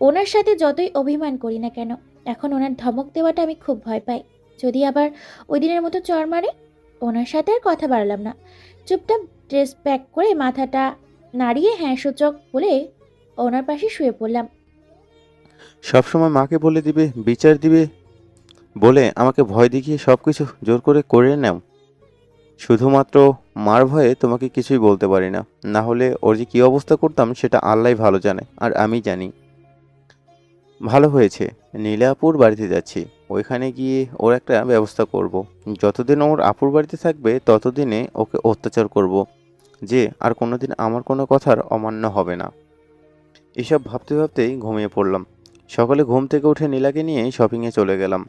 ওনার সাথে যতই অভিমান করি না কেন, এখন ওনার ধমক দেওয়াটা আমি খুব ভয় পাই। যদি আবার ওই দিনের মতো চড় মারে। ওনার সাথে আর কথা বাড়লাম না। চুপচাপ ড্রেস প্যাক করে মাথাটা নাড়িয়ে হ্যাঁ সূচক বলে ওনার পাশে শুয়ে পড়লাম। সবসময় মাকে বলে দিবে, বিচার দিবে বলে আমাকে ভয় দেখিয়ে সব কিছু জোর করে করে নাও। শুধুমাত্র মার ভয়ে তোমাকে কিছুই বলতে পারি না। না হলে ওর যে কী অবস্থা করতাম সেটা আল্লাহই ভালো জানে, আর আমি জানি। ভালো হয়েছে নীলা আপুর বাড়িতে যাচ্ছি। ওইখানে গিয়ে ওর একটা ব্যবস্থা করব। যতদিন ওর আপুর বাড়িতে থাকবে ততদিনে ওকে অত্যাচার করব, যে আর কোনোদিন আমার কোনো কথার অমান্য হবে না। এসব ভাবতে ভাবতেই ঘুমিয়ে পড়লাম। সকালে ঘুম থেকে উঠে নীলাকে নিয়ে শপিংয়ে চলে গেলাম।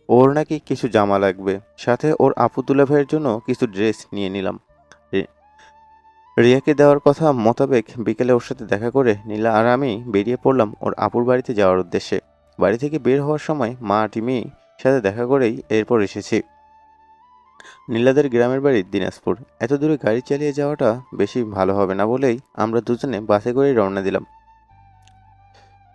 ওর নাকি কিছু জামা লাগবে, সাথে ওর আপু দুলা ভাইয়ের জন্য কিছু ড্রেস নিয়ে নিলাম। রি- রিয়াকে দেওয়ার কথা মোতাবেক বিকেলে ওর সাথে দেখা করে নীলা আর আমি বেরিয়ে পড়লাম ওর আপুর বাড়িতে যাওয়ার উদ্দেশ্যে। বাড়ি থেকে বের হওয়ার সময় মা টিমি সাথে দেখা করেই এরপর এসেছি। নীলাদের গ্রামের বাড়ি দিনাজপুর। এত দূরে গাড়ি চালিয়ে যাওয়াটা বেশি ভালো হবে না বলেই আমরা দুজনে বাসে করে রওনা দিলাম।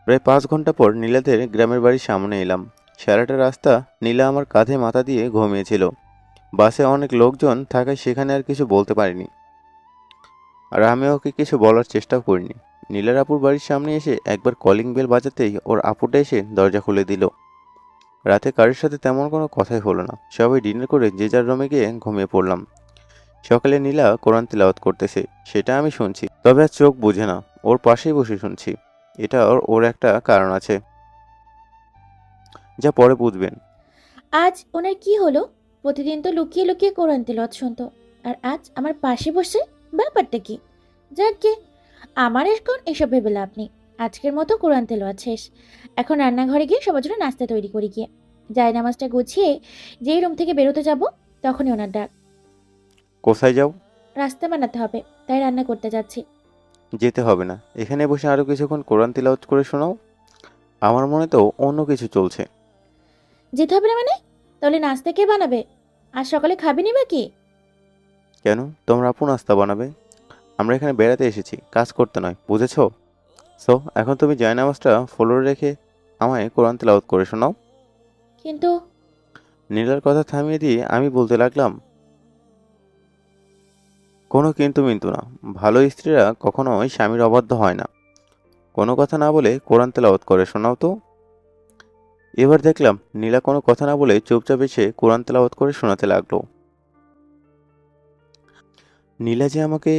প্রায় 5 ঘন্টা পর নীলাদের গ্রামের বাড়ির সামনে এলাম। সারাটা রাস্তা নীলা আমার কাঁধে মাথা দিয়ে ঘুমিয়েছিল। বাসে অনেক লোকজন থাকায় সেখানে আর কিছু বলতে পারিনি, আর আমি ওকে কিছু বলার চেষ্টাও করিনি। নীলার আপুর বাড়ির সামনে এসে একবার কলিং বেল বাজাতেই ওর আপুটা এসে দরজা খুলে দিল। রাতে কারোর সাথে তেমন কোনো কথাই হলো না। সবাই ডিনার করে যে যার রুমে গিয়ে ঘুমিয়ে পড়লাম। সকালে নীলা কোরআন তিলাওয়াত করতেছে, সেটা আমি শুনছি, তবে আর চোখ বুঝে না, ওর পাশেই বসে শুনছি। এটা ওর একটা কারণ আছে, যা পরে বুঝবেন। আজ ওনার কি হলো? প্রতিদিন তো লুকিয়ে লুকিয়ে কোরআন তেলাওয়াত শুনতো, আর আজ আমার পাশে বসে। ব্যাপারটা কি? যাকে আমার এখন এসব ভেবে লাভ নেই। আজকের মতো কোরআন তেলাওয়াত শেষ। এখন রান্নাঘরে গিয়ে সবার জন্য নাস্তা তৈরি করি গিয়ে। যাই নামাজটা গুছিয়ে যেই রুম থেকে বেরোতে যাব তখনই ওনার ডাক। কোথায় যাও? রাস্তা বানাতে হবে, তাই রান্না করতে যাচ্ছি। যেতে হবে না, এখানে বসে আরো কিছুক্ষণ কোরআন তিলাওয়াত করে শোনাও। আমার মনে তো অন্য কিছু চলছে। যেতে হবে না মানে? তাহলে নাস্তা কে বানাবে? আজ সকালে খাবি নি বা কি? কেন? তোমরা আপু নাস্তা বানাবে? আমরা এখানে বেড়াতে এসেছি, কাজ করতে নয়, বুঝেছো? সো এখন তুমি জায়নামাজটা ফ্লোরে রেখে আমায় কোরআন তেলাওয়াত করে শোনাও। কিন্তু নীলার কথা থামিয়ে দিয়ে আমি বলতে লাগলাম, কোনো কিন্তু মিন্তু না। ভালো স্ত্রীরা কখনোই স্বামীর অবাধ্য হয় না। কোনো কথা না বলে কোরআন তেলাওয়াত করে শোনাও তো। এবার দেখলাম নীলা কোনো কথা না বলে চুপচাপ এসে কোরআন তেলাওয়াত করে শোনাতে লাগলো। নীলা যে আমাকে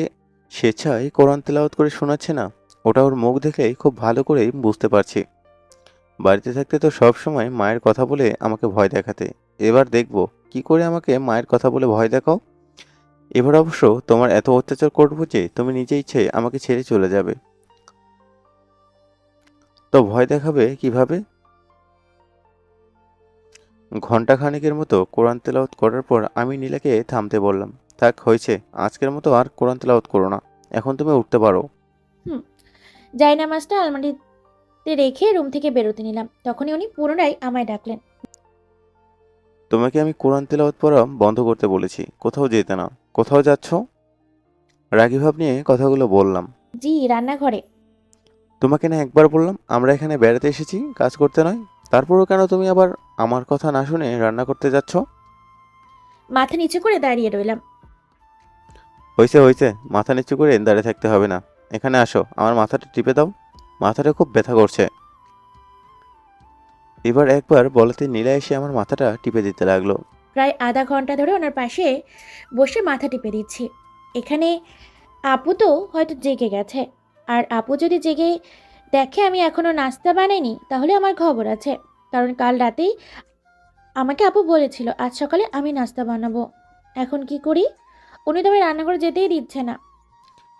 স্বেচ্ছায় কোরআন তেলাওয়াত করে শোনাচ্ছে না, ওটা ওর মুখ দেখলেই খুব ভালো করেই বুঝতে পারছি। বাড়িতে থাকতে তো সব সময় মায়ের কথা বলে আমাকে ভয় দেখাতে। এবার দেখব কি করে আমাকে মায়ের কথা বলে ভয় দেখাও। এবার অবশ্য তোমার এত অত্যাচার করবো যে তুমি নিজে ইচ্ছে আমাকে ছেড়ে চলে যাবে। তো ভয় দেখাবে কিভাবে? ঘন্টা খানেকের মতো কোরআন তেলাওয়াত করার পর আমি নীলাকে থামতে বললাম, থাক হয়েছে, আজকের মতো আর কোরআন তেলাওয়াত করো না, এখন তুমি উঠতে পারো। হুম, জায়নামাজটা আলমারিতে রেখে রুম থেকে বেরোতে নিলাম। তখনই উনি পুনরায় আমায় ডাকলেন। তোমাকে আমি কোরআন তেলাওয়াত পড়া বন্ধ করতে বলেছি, কোথাও যেতে না। কোথাও যাচ্ছ? রাগী ভাব নিয়ে কথাগুলো বললাম। জি, রান্নাঘরে। তোমাকে না একবার বললাম আমরা এখানে বেড়াতে এসেছি, কাজ করতে নয়? তারপরও কেন তুমি আবার আমার কথা না শুনে রান্না করতে যাচ্ছ? মাথা নিচু করে দাঁড়িয়ে রইলাম। হয়েছে হয়েছে, মাথা নিচু করে দাঁড়িয়ে থাকতে হবে না। এখানে আসো, আমার মাথাটা টিপে দাও, মাথাটা খুব ব্যথা করছে। এবার একবার বলাতে নীলা এসে আমার মাথাটা টিপে দিতে লাগলো। প্রায় আধা ঘন্টা ধরে ওনার পাশে বসে মাথা টিপে দিচ্ছি। এখানে আপু তো হয়তো জেগে গেছে। আর আপু যদি জেগে দেখে আমি এখনো নাস্তা বানাইনি, তাহলে আমার খবর আছে। কারণ কাল রাতেই আমাকে আপু বলেছিল আজ সকালে আমি নাস্তা বানাবো। এখন কি করি? উনি তো আমি রান্নাঘরে যেতেই দিচ্ছে না।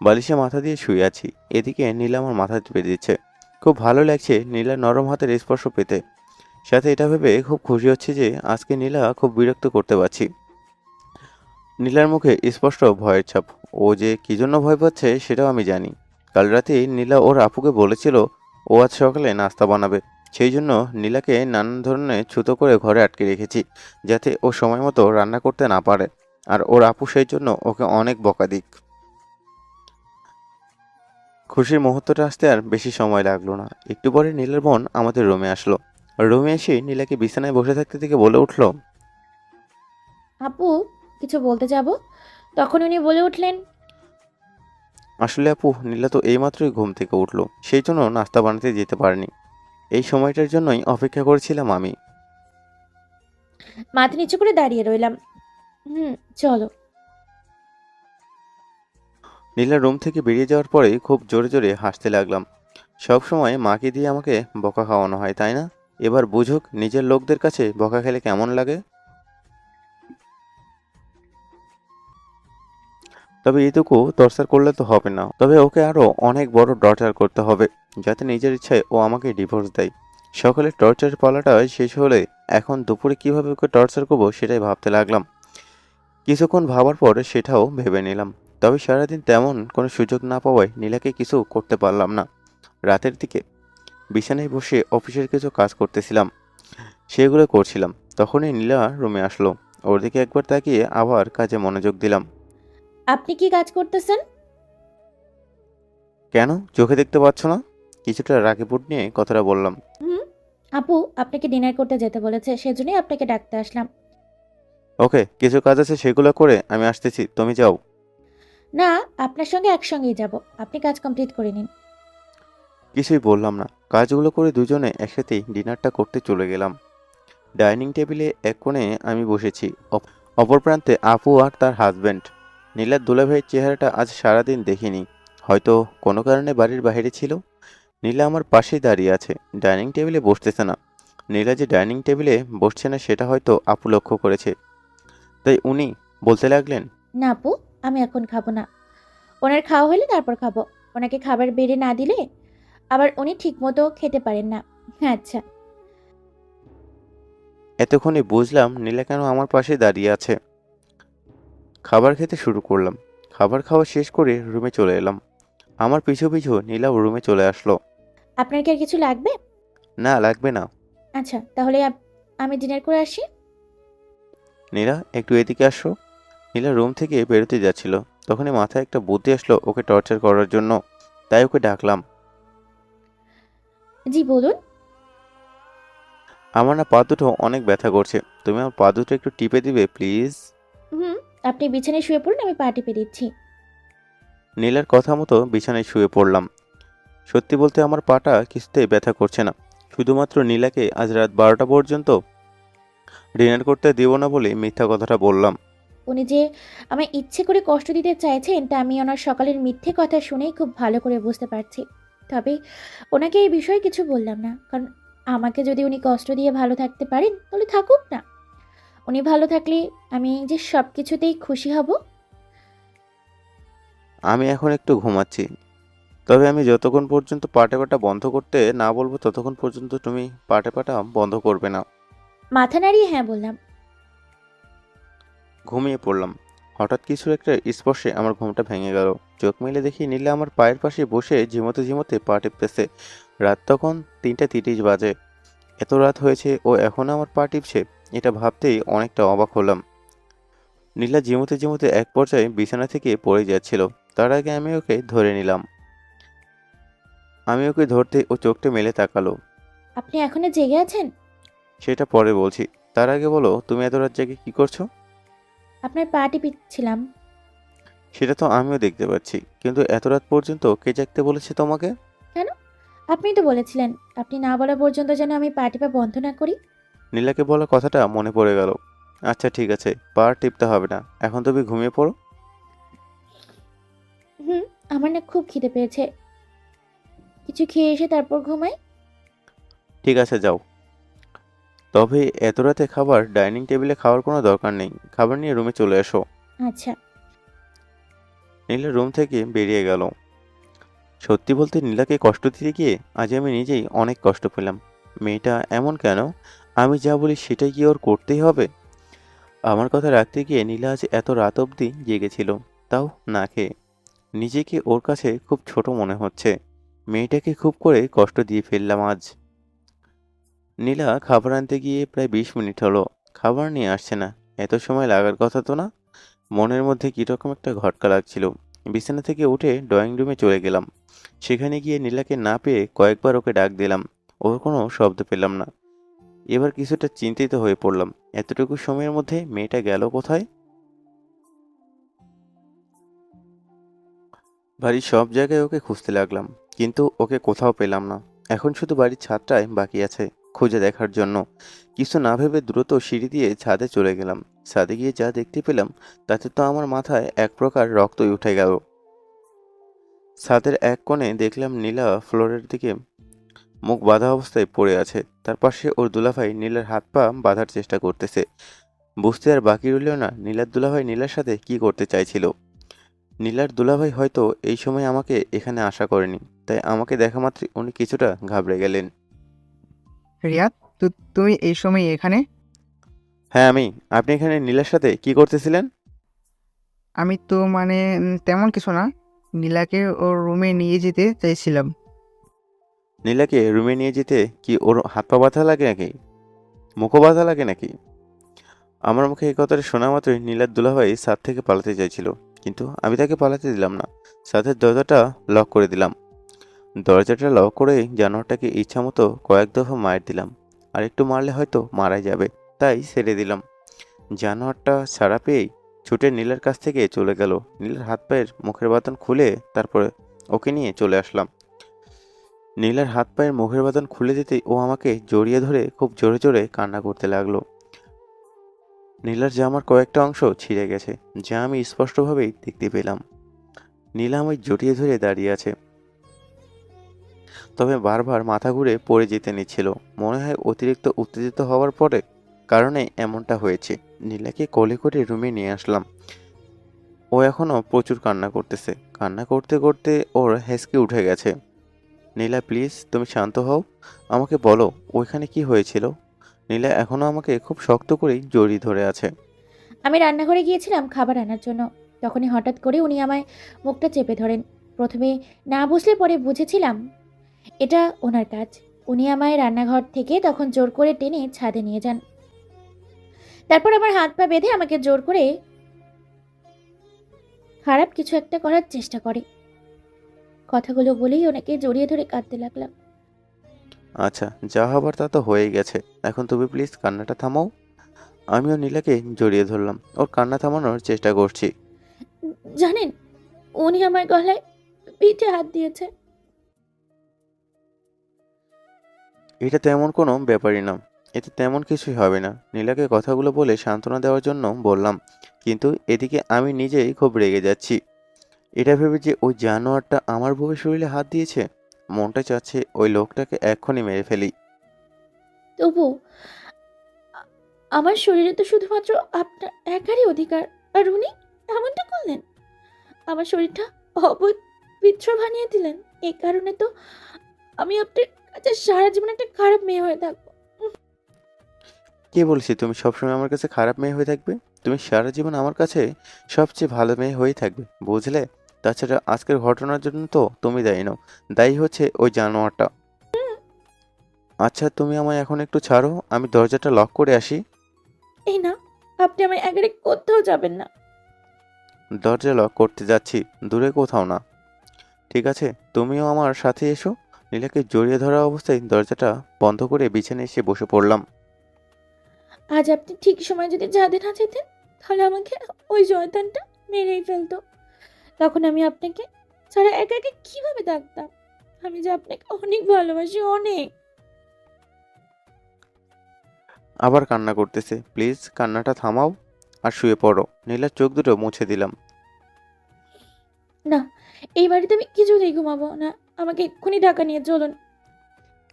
বালিশে মাথা দিয়ে শুয়ে আছি, এদিকে নীলা আমার মাথা টিপে দিচ্ছে। খুব ভালো লাগছে নীলার নরম হাতের স্পর্শ পেতে। সাথে এটা ভেবে খুব খুশি হচ্ছে যে আজকে নীলা খুব বিরক্ত করতে পারছি। নীলার মুখে স্পষ্ট ভয়ের ছাপ। ও যে কি জন্য ভয় পাচ্ছে সেটাও আমি জানি। কাল রাতে নীলা ওর আপুকে বলেছিল ও আজ সকালে নাস্তা বানাবে। সেই জন্য নীলাকে নানান ধরনের ছুতো করে ঘরে আটকে রেখেছি, যাতে ও সময় মতো রান্না করতে না পারে। আর ওর আপু সেই জন্য ওকে অনেক বকা দিক। খুশির মুহূর্তটা আসতে আর বেশি সময় লাগলো না। একটু পরে নীলার বোন আমাদের রুমে আসলো। রুমে এসে নীলাকে বিছানায় বসে থাকতে থেকে বলে উঠল, আপু, কিছু বলতে যাব, তখন উনি বলে উঠলেন। আসলে আপু, নীলা তো এইমাত্রই ঘুম থেকে উঠলো, সেই জন্য নাস্তা বানাতে যেতে পারেনি। এই সময়টার জন্যই অপেক্ষা করেছিলাম আমি। মাথা নিচু করে দাঁড়িয়ে রইলাম। চলো। নীলা রুম থেকে বেরিয়ে যাওয়ার পরেই খুব জোরে জোরে হাসতে লাগলাম। সব সময় মাকে দিয়ে আমাকে বকা খাওয়ানো হয়, তাই না? এবার বুঝুক নিজের লোকদের কাছে বকা খেলে কেমন লাগে। তবে এটুকু টর্চার করলে তো হবে না, তবে ওকে আরো অনেক বড় টর্চার করতে হবে, যাতে নিজের ইচ্ছায় ও আমাকে ডিভোর্স দেয়। সকালে টর্চার পালাটা শেষ হলে এখন দুপুরে কিভাবে ওকে টর্চার করবো সেটাই ভাবতে লাগলাম। কিছুক্ষণ ভাবার পর সেটাও ভেবে নিলাম। তবে সারাদিন তেমন কোনো সুযোগ না পাওয়ায় নীলাকে কিছু করতে পারলাম না। রাতের দিকে বিছানায় বসে অফিসের কিছু কাজ করতেছিলাম, সেগুলো করছিলাম। তখনই নীলা রুমে আসলো। ওর দিকে একবার তাকিয়ে আবার কাজে মনোযোগ দিলাম। আপনি কি কাজ করতেছেন? কেন, চোখে দেখতে পাচ্ছ না? কিছুটা রাগেপুট নিয়ে কথাটা বললাম। হুম, আপু আপনাকে ডিনার করতে যেতে বলেছে, সেজন্যই আপনাকে ডাকতে আসলাম। ওকে, কিছু কাজ আছে সেগুলো করে আমি আসতেছি, তুমি যাও। না, আপনার সঙ্গে একসঙ্গেই যাব। আপনি কাজ কমপ্লিট করে নিন। কিছুই বললাম না, কাজগুলো করে দুজনে একসাথেই ডিনারটা করতে চলে গেলাম। ডাইনিং টেবিলে এক কোণে আমি বসেছি, অপর প্রান্তে আপু আর তার হাজব্যান্ড। নীলার দুলাভাইয়ের চেহারাটা আজ সারাদিন দেখিনি, হয়তো কোনো কারণে বাড়ির বাইরে ছিল। নীলা আমার পাশেই দাঁড়িয়ে আছে, ডাইনিং টেবিলে বসতেছে না। নীলা যে ডাইনিং টেবিলে বসছে না সেটা হয়তো আপু লক্ষ্য করেছে, তাই উনি বলতে লাগলেন, না আপু, আমি এখন খাবো না। ওনার খাওয়া হলে তারপর খাবো। ওনাকে খাবার বেড়ে না দিলে আবার উনি ঠিকমতো খেতে পারেন না। আচ্ছা। এতক্ষণে বুঝলাম নীলা কেন আমার পাশে দাঁড়িয়ে আছে। খাবার খেতে শুরু করলাম। খাবার খাওয়া শেষ করে রুমে চলে এলাম। আমার পিছু পিছু নীলাও রুমে চলে আসলো। আপনার কি আর কিছু লাগবে? না, লাগবে না। আচ্ছা, তাহলে আমি ডিনার করে আসি। নীলা, একটু এদিকে আসো। নীলা রুম থেকে বেরোতে যাচ্ছিল, তখনই মাথায় একটা বুদ্ধি আসলো ওকে টর্চার করার জন্য। তাই ওকে ডাকলাম। জি বলুন। আমার না পা দুটো অনেক ব্যথা করছে, তুমি আমার পা দুটো একটু টিপে দিবে প্লিজ? হুম, আপনি বিছানায় শুয়ে পড়ুন, আমি পা টিপে দিচ্ছি। নীলার কথা মতো বিছানায় শুয়ে পড়লাম। সত্যি বলতে আমার পাটা কিছুতেই ব্যথা করছে না। শুধুমাত্র নীলাকে আজ রাত 12টা পর্যন্ত ডিনার করতে দিব না বলে মিথ্যা কথাটা বললাম। উনি যে আমায় ইচ্ছে করে কষ্ট দিতে চাইছেন তা আমি ওনার সকালের মিথ্যে কথা শুনেই খুব ভালো করে বুঝতে পারছি। তবে ওনাকে এই বিষয়ে কিছু বললাম না, কারণ আমাকে যদি উনি কষ্ট দিয়ে ভালো থাকতে পারেন তাহলে থাকুক না। উনি ভালো থাকলে আমি যে সব কিছুতেই খুশি হব। আমি এখন একটু ঘুমাচ্ছি, তবে আমি যতক্ষণ পর্যন্ত পা টেপাটা বন্ধ করতে না বলবো ততক্ষণ পর্যন্ত তুমি পা টেপাটা বন্ধ করবে না। মাথা নাড়িয়ে হ্যাঁ বললাম। ঘুমিয়ে পড়লাম। হঠাৎ কিছুর একটা স্পর্শে আমার ঘুমটা ভেঙে গেল। চোখ মেলে দেখি নীলা আমার পায়ের পাশে বসে ঝিমোতে ঝিমোতে পা টিপতেছে। রাত তখন 3টা 30 বাজে। এত রাত হয়েছে ও এখনো আমার পা টিপছে, এটা ভাবতেই অনেকটা অবাক হলাম। নীলা ঝিমোতে ঝিমোতে এক পর্যায়ে বিছানা থেকে পড়ে যাচ্ছিল। তার আগে আমি ওকে ধরে নিলাম। আমি ওকে ধরতে ও চোখটা মেলে তাকালো। আপনি এখনো জেগে আছেন? সেটা পরে বলছি, তার আগে বলো তুমি এত রাত জেগে কি করছো? আপনার পা টিপছিলাম। সেটা তো আমিও দেখতে পাচ্ছি, কিন্তু এত রাত পর্যন্ত কে জাগতে বলেছে তোমাকে? কেন? আপনিই তো বলেছিলেন আপনি না বলা পর্যন্ত যেন আমি পা টিপা বন্ধ না করি। নীলাকে বলা কথাটা মনে পড়ে গেল। আচ্ছা ঠিক আছে, পা আর টিপতে হবে না, এখন তুমি ঘুমিয়ে পড়ো। হুম, আমার না খুব খিদে পেয়েছে, কিছু খেয়ে এসে তারপর ঘুমাই। ঠিক আছে যাও, তবে এত রাতে খাবার ডাইনিং টেবিলে খাওয়ার কোনো দরকার নেই, খাবার নিয়ে রুমে চলে এসো। আচ্ছা। নীলা রুম থেকে বেরিয়ে গেল। সত্যি বলতে নীলাকে কষ্ট দিতে গিয়ে আজ আমি নিজেই অনেক কষ্ট পেলাম। মেয়েটা এমন কেন? আমি যা বলি সেটাই কি ওর করতেই হবে? আমার কথা রাখতে গিয়ে নীলা আজ এত রাত অবধি জেগেছিল, তাও না খেয়ে। নিজেকে ওর কাছে খুব ছোট মনে হচ্ছে। মেয়েটাকে খুব করে কষ্ট দিয়ে ফেললাম আজ। নীলা খাবার আনতে গিয়ে প্রায় 20 মিনিট হলো, খাবার নিয়ে আসছে না। এত সময় লাগার কথা তো না। মনের মধ্যে কীরকম একটা ঘটকা লাগছিল। বিছানা থেকে উঠে ড্রয়িং রুমে চলে গেলাম। সেখানে গিয়ে নীলাকে না পেয়ে কয়েকবার ওকে ডাক দিলাম, ওর কোনো শব্দ পেলাম না। এবার কিছুটা চিন্তিত হয়ে পড়লাম, এতটুকু সময়ের মধ্যে মেয়েটা গেল কোথায়? বাড়ির সব জায়গায় ওকে খুঁজতে লাগলাম, কিন্তু ওকে কোথাও পেলাম না। এখন শুধু বাড়ির ছাদটায় বাকি আছে খুঁজে দেখার জন্য। কিছু না ভেবে দ্রুত সিঁড়ি দিয়ে ছাদে চলে গেলাম। ছাদে গিয়ে যা দেখতে পেলাম তাতে তো আমার মাথায় এক প্রকার রক্তই উঠে গেল। ছাদের এক কোণে দেখলাম নীলা ফ্লোরের দিকে মুখ বাঁধা অবস্থায় পড়ে আছে। তার পাশে ওর দুলাভাই নীলার হাত পা বাঁধার চেষ্টা করতেছে। বুঝতে আর বাকি রইল না নীলার দুলাভাই নীলার সাথে কি করতে চাইছিল। নীলার দুলাভাই হয়তো এই সময় আমাকে এখানে আশা করেনি, তাই আমাকে দেখা মাত্রই উনি কিছুটা ঘাবড়ে গেলেন। রিয়াদ, তুমি এই সময় এখানে? হ্যাঁ আমি। আপনি এখানে নীলার সাথে কি করতেছিলেন? আমি তো মানে তেমন কিছু না, নীলাকে ওর রুমে নিয়ে যেতে চাইছিলাম। নীলাকে রুমে নিয়ে যেতে কি ওর হাত পা ব্যথা লাগে নাকি? মুখও ব্যথা লাগে নাকি? আমার মুখে এই কথাটা শোনা মাত্রই নীলার দুলাভাই ছাদ থেকে পালাতে চাইছিল, কিন্তু আমি তাকে পালাতে দিলাম না। ছাদের দরজাটা লক করে দিলাম। দরজাটা লক করেই জানোয়ারটাকে ইচ্ছামতো কয়েক দফা মার দিলাম। আর একটু মারলে হয়তো মারাই যাবে, তাই ছেড়ে দিলাম। জানোয়ারটা ছাড়া পেয়েই ছুটে নীলার কাছ থেকে চলে গেল। নীলার হাত পায়ের মুখের বাঁধন খুলে তারপরে ওকে নিয়ে চলে আসলাম। নীলার হাত পায়ের মুখের বাঁধন খুলে দিতেই ও আমাকে জড়িয়ে ধরে খুব জোরে জোরে কান্না করতে লাগলো। নীলার জামার কয়েকটা অংশ ছিঁড়ে গেছে, যা আমি স্পষ্টভাবেই দেখতে পেলাম। নীলা আমায় জড়িয়ে ধরে দাঁড়িয়ে আছে, তবে বারবার মাথা ঘুরে পড়ে যেতে নিচ্ছিল। মনে হয় অতিরিক্ত উত্তেজিত হওয়ার পরে কারণে এমনটা হয়েছে। নীলাকে কোলে করে রুমে নিয়ে আসলাম। ও এখনো প্রচুর কান্না করতেছে। কান্না করতে করতে ওর হেঁচকি উঠে গেছে। নীলা প্লিজ তুমি শান্ত হও, আমাকে বলো ওইখানে কি হয়েছিল। নীলা এখনো আমাকে খুব শক্ত করেই জড়িয়ে ধরে আছে। আমি রান্নাঘরে গিয়েছিলাম খাবার আনার জন্য, তখনই হঠাৎ করে উনি আমায় মুখটা চেপে ধরেন। প্রথমে না বুঝলে পরে বুঝেছিলাম এটা ওনার কাজ। উনি আমায় রান্নাঘর থেকে তখন জোর করে টেনে ছাদে নিয়ে যান। তারপর আমার হাত পা বেঁধে আমাকে জোর করে খারাপ কিছু একটা করার চেষ্টা করে। কথাগুলো বলেই ওনাকে জড়িয়ে ধরে কাঁদতে লাগলাম। আচ্ছা, যা হবার তা তো হয়েই গেছে। এখন তুমি প্লিজ কান্নাটা থামাও। আমিও নীলাকে জড়িয়ে ধরলাম, ওর কান্না থামানোর চেষ্টা করছি। জানেন, উনি আমার গলায় পিঠে হাত দিয়েছে। এটা তেমন কোনো ব্যাপারই না, এতে তেমন কিছুই হবে না। নীলাকে কথাগুলো বলে সান্ত্বনা দেওয়ার জন্য বললাম, কিন্তু এদিকে আমি নিজেই খুব রেগে যাচ্ছি। এটা ভেবে যে ওই জানোয়ারটা আমার বউয়ের শরীরে হাত দিয়েছে, মনটা চাচ্ছে ওই লোকটাকে এক্ষুনি মেরে ফেলি। তবু আ- আমার শরীরে তো শুধুমাত্র আপনার একারই অধিকার, আর উনি এমনটা করলেন। আমার শরীরটা অপবিত্র বানিয়ে দিলেন। এই কারণে তো আমি আপনার কাছে সারা জীবন একটা খারাপ মেয়ে হয়ে থাকবো। কে বলেছি তুমি সবসময় আমার কাছে খারাপ মেয়ে হয়ে থাকবে? তুমি সারা জীবন আমার কাছে সবচেয়ে ভালো মেয়ে হয়েই থাকবে, বুঝলে? তাছাড়া আজকের ঘটনার জন্য তো তুমি দায়ী নও, দায়ী হচ্ছে ওই জানোয়ারটা। আচ্ছা, তুমি আমায় এখন একটু ছাড়ো, আমি দরজাটা লক করে আসি। এই না, আপনি আমার একারে কোথাও যাবেন না। দরজা লক করতে যাচ্ছি, দূরে কোথাও না। ঠিক আছে, তুমিও আমার সাথে এসো। নীলাকে জড়িয়ে ধরা অবস্থায় দরজাটা বন্ধ করে বিছানায় এসে বসে পড়লাম। আজ আপনি ঠিক সময় যদি যাতে না যেতেন, তাহলে আমাকে ওই জয়তানটা মেরেই ফেলতো। তখন আমি আপনাকে ছাড়া একা একা কিভাবে থাকতাম। আমি যে আপনাকে অনেক ভালোবাসি, অনেক। আবার কান্না করতেছে, প্লিজ কান্নাটা থামাও আর শুয়ে পড়ো। নীলার চোখ দুটো মুছে দিলাম। না, এই বাড়িতে আমি কিছুতেই ঘুমাবো না। আমাকে এক্ষুনি ঢাকা নিয়ে চলুন।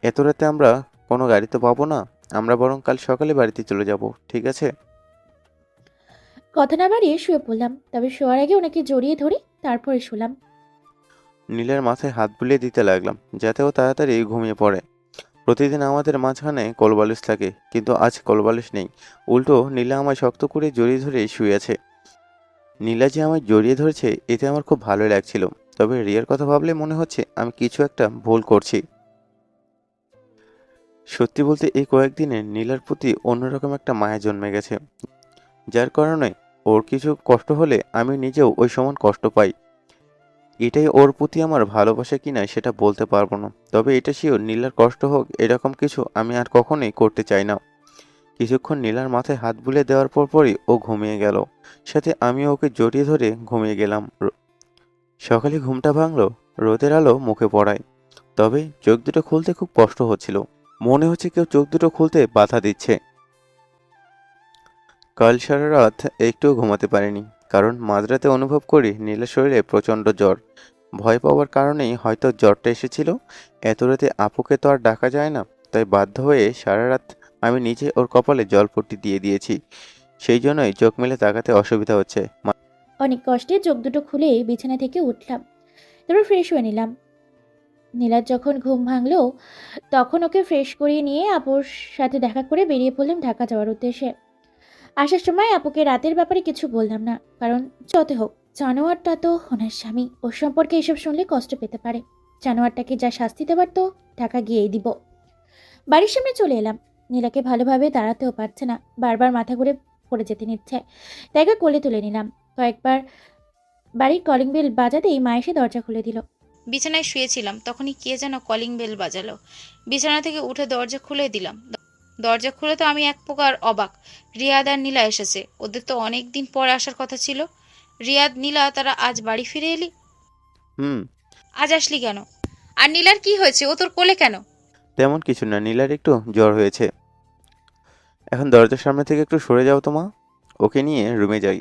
এত রাতে আমরা কোনো গাড়ি তো পাবো না, আমরা বরং কাল সকালে বাড়িতে চলে যাব, ঠিক আছে? কথা না বাড়িয়ে শুয়ে পড়লাম। তবে শোয়ার আগে ওনাকে জড়িয়ে ধরে তারপরে শুলাম। নীলের মাথায় হাত বুলিয়ে দিতে লাগলাম যাতে ও তাড়াতাড়ি ঘুমিয়ে পড়ে। প্রতিদিন আমাদের মাঝখানে কোলবালিশ থাকে, কিন্তু আজ কোলবালিশ নেই। উল্টো নীলা আমায় শক্ত করে জড়িয়ে ধরে শুয়ে আছে। নীলা যে আমায় জড়িয়ে ধরেছে এতে আমার খুব ভালো লাগছিল, তবে রিয়ার কথা ভাবলে মনে হচ্ছে আমি কিছু একটা ভুল করছি। সত্যি বলতে এই কয়েকদিনে নীলার প্রতি অন্যরকম একটা মায়া জন্মে গেছে, যার কারণে ওর কিছু কষ্ট হলে আমি নিজেও ওই সমান কষ্ট পাই। এটাই ওর প্রতি আমার ভালোবাসা কিনা সেটা বলতে পারবো না, তবে এটা শিওর নীলার কষ্ট হোক এরকম কিছু আমি আর কখনোই করতে চাই না। কিছুক্ষণ নীলার মাথায় হাত বুলিয়ে দেওয়ার পরই ও ঘুমিয়ে গেল, সাথে আমিও ওকে জড়িয়ে ধরে ঘুমিয়ে গেলাম। সকালে ঘুমটা ভাঙলো রোদের আলো মুখে পড়ায়, তবে চোখ দুটো খুলতে খুব কষ্ট হচ্ছিল। মনে হচ্ছে কেউ চোখ দুটো খুলতে বাধা দিচ্ছে। কাল সারা রাত একটুও ঘুমাতে পারিনি, কারণ মাঝরাতে অনুভব করি নীলের শরীরে প্রচণ্ড জ্বর। ভয় পাওয়ার কারণেই হয়তো জ্বরটা এসেছিল। এত রাতে আপুকে তো আর ডাকা যায় না, তাই বাধ্য হয়ে সারা রাত আমি নিজে ওর কপালে জলপট্টি দিয়ে দিয়েছি। সেই জন্যই চোখ মেলে তাকাতে অসুবিধা হচ্ছে। অনেক কষ্টে চোখ দুটো খুলে বিছানা থেকে উঠলাম। তারপর ফ্রেশ হয়ে নিলাম। নীলার যখন ঘুম ভাঙলো, তখন ওকে ফ্রেশ করিয়ে নিয়ে আপুর সাথে দেখা করে বেরিয়ে পড়লাম ঢাকা যাওয়ার উদ্দেশ্যে। আসার সময় আপুকে রাতের ব্যাপারে কিছু বললাম না, কারণ যত হোক জানোয়ারটা তো ওনার স্বামী, ওর সম্পর্কে এসব শুনলে কষ্ট পেতে পারে। জানোয়ারটাকে যা শাস্তি দেবার তো ঢাকা গিয়েই দিব। বাড়ির সামনে চলে এলাম। নীলাকে ভালোভাবে দাঁড়াতেও পারছে না, বারবার মাথা ঘুরে পড়ে যেতে নিচ্ছে। তাই ওকে কোলে তুলে নিলাম। কয়েকবার বাড়ির কলিং বেল বাজাতেই মা এসে দরজা খুলে দিল। বিছানায় শুয়েছিলাম, তখনই কে যেন কলিং বেল বাজালো। বিছানা থেকে উঠে দরজা খুলে দিলাম। দরজা খুলে তো আমি এক প্রকার অবাক। রিয়াদ আর নীলা এসেছে। ওদের তো অনেক দিন পর আসার কথা ছিল। রিয়াদ, নীলা, তারা আজ বাড়ি ফিরে এলি? হুম। আজ আসলি কেন? আর নীলার কি হয়েছে? ও তোর কোলে কেন? তেমন কিছু না, নীলার একটু জ্বর হয়েছে। এখন দরজার সামনে থেকে একটু সরে যাও তো মা, ওকে নিয়ে রুমে যাই,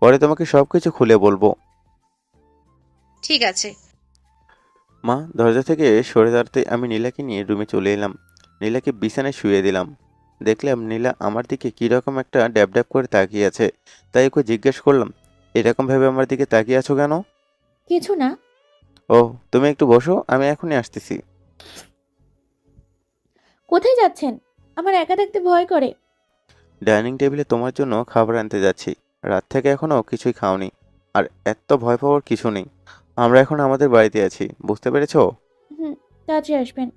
পরে তোমাকে সবকিছু খুলে বলবো। ঠিক আছে। মা দরজা থেকে সরে দাঁড়াতে আমি নীলাকে নিয়ে রুমে চলে এলাম। নীলাকে বিছানায় শুয়ে দিলাম। দেখলাম নীলা আমার দিকে কীরকম একটা ড্যাব ড্যাব করে তাকিয়ে আছে, তাই ওকে জিজ্ঞেস করলাম, এরকম ভাবে আমার দিকে তাকিয়ে আছো কেন? কিছু না। ও, তুমি একটু বসো, আমি এখনই আসতেছি। কোথায় যাচ্ছেন? আমার একা থাকতে ভয় করে। ডাইনিং টেবিলে তোমার জন্য খাবার আনতে যাচ্ছি। রাত থেকে এখনো কিছুই খাওনি, আর এত ভয় পাওয়ার কিছু নেই। আমরা এখন আমাদের বাড়িতে আছি, বুঝতে পেরেছো? হুম, তাড়াতাড়ি আসবেন।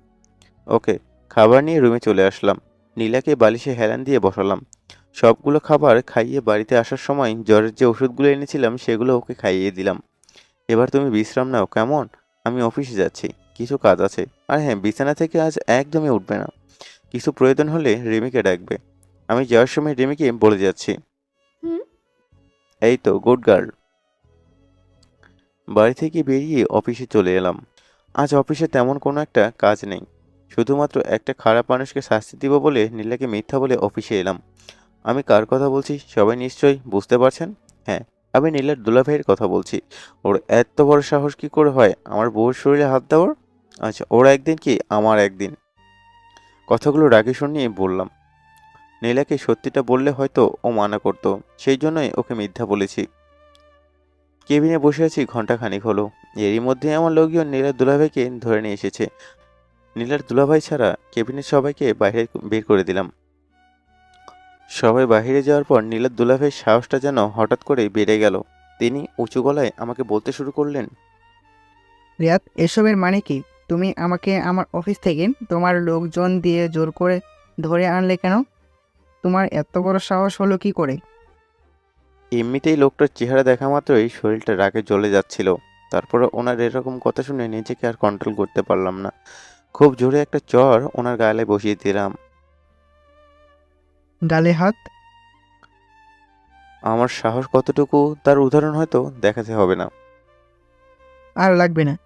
ওকে। খাবার নিয়ে রুমে চলে আসলাম। নীলাকে বালিশে হেলান দিয়ে বসালাম। সবগুলো খাবার খাইয়ে বাড়িতে আসার সময় জ্বরের যে ওষুধগুলো এনেছিলাম সেগুলো ওকে খাইয়ে দিলাম। এবার তুমি বিশ্রাম নাও কেমন? আমি অফিসে যাচ্ছি, কিছু কাজ আছে। আর হ্যাঁ, বিছানা থেকে আজ একদমই উঠবে না। কিছু প্রয়োজন হলে রিমিকে ডাকবে। আমি যাওয়ার সময় রিমিকে বলে যাচ্ছি। হুম। এই তো, গুড গার্ল। বাড়ি থেকে বেরিয়ে অফিসে চলে এলাম। আজ অফিসে তেমন কোনো একটা কাজ নেই। শুধুমাত্র একটা খারাপ মানুষকে শাস্তি দিব বলে নীলাকে মিথ্যা বলে অফিসে এলাম। আমি কার কথা বলছি সবাই নিশ্চয়ই বুঝতে পারছেন। হ্যাঁ, আমি নীলার দুলাভাইয়ের কথা বলছি। ওর এত বড় সাহস কি করে হয় আমার বউয়ের শরীরে হাত দেওয়ার? আচ্ছা, ওর একদিন কি আমার একদিন। কথাগুলো রাগে শুনিয়ে বললাম। নীলাকে সত্যিটা বললে হয়তো ও মানা করতো, সেই জন্যই ওকে মিথ্যা বলেছি। কেবিনে বসে আছি ঘন্টাখানিক হলো। এরই মধ্যে আমার লোকজন নীলার দুলাভাইকে ধরে নিয়ে এসেছে। নীলার দুলাভাই ছাড়া কেবিনের সবাইকে বাইরে বের করে দিলাম। সবাই বাইরে যাওয়ার পর নীলার দুলাভাইয়ের সাহসটা যেন হঠাৎ করেই বেড়ে গেল। তিনি উঁচু গলায় আমাকে বলতে শুরু করলেন। রিয়াদ, এসবের মানে কি? তুমি আমাকে আমার অফিস থেকে তোমার লোকজন দিয়ে জোর করে ধরে আনলে কেন? তোমার এত বড় সাহস হলো কি করে? এমনিতেই লোকটার চেহারা দেখা মাত্রই শরীরটা রাগে জ্বলে যাচ্ছিল। তারপরে ওনার এরকম কথা শুনে নিজেকে আর কন্ট্রোল করতে পারলাম না। খুব জোরে একটা চড় ওনার গালে বসিয়ে দিলাম। গালে হাত? আমার সাহস কতটুকু তার উদাহরণ হয়তো দেখাতে হবে না। আর লাগবে না।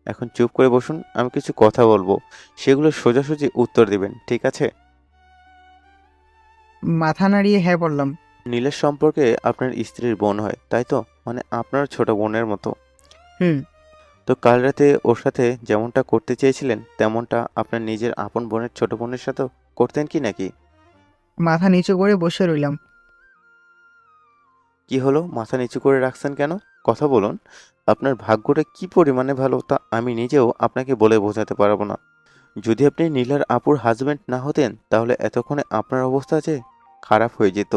এখন চুপ করে বসুন, আমি কিছু কথা বলবো, সেগুলো সোজাসুজি উত্তর দিবেন, ঠিক আছে? মাথা নাড়িয়ে হ্যাঁ বললাম। নীলের সম্পর্কে আপনার স্ত্রীর বোন হয়, তাই তো? মানে আপনার ছোট বোনের মতো। হুম। তো কাল রাতে ওর সাথে যেমনটা করতে চেয়েছিলেন তেমনটা আপনার নিজের আপন বোনের ছোট বোনের সাথেও করতেন কি নাকি? মাথা নিচু করে বসে রইলাম। কি হলো, মাথা নিচু করে রাখছেন কেন? কথা বলুন। আপনার ভাগ্যটা কি পরিমাণে ভালো তা আমি নিজেও আপনাকে বলে বোঝাতে পারবো না। যদি আপনি নীলার আপুর হাজবেন্ড না হতেন তাহলে এতক্ষণে আপনার অবস্থা যে খারাপ হয়ে যেত।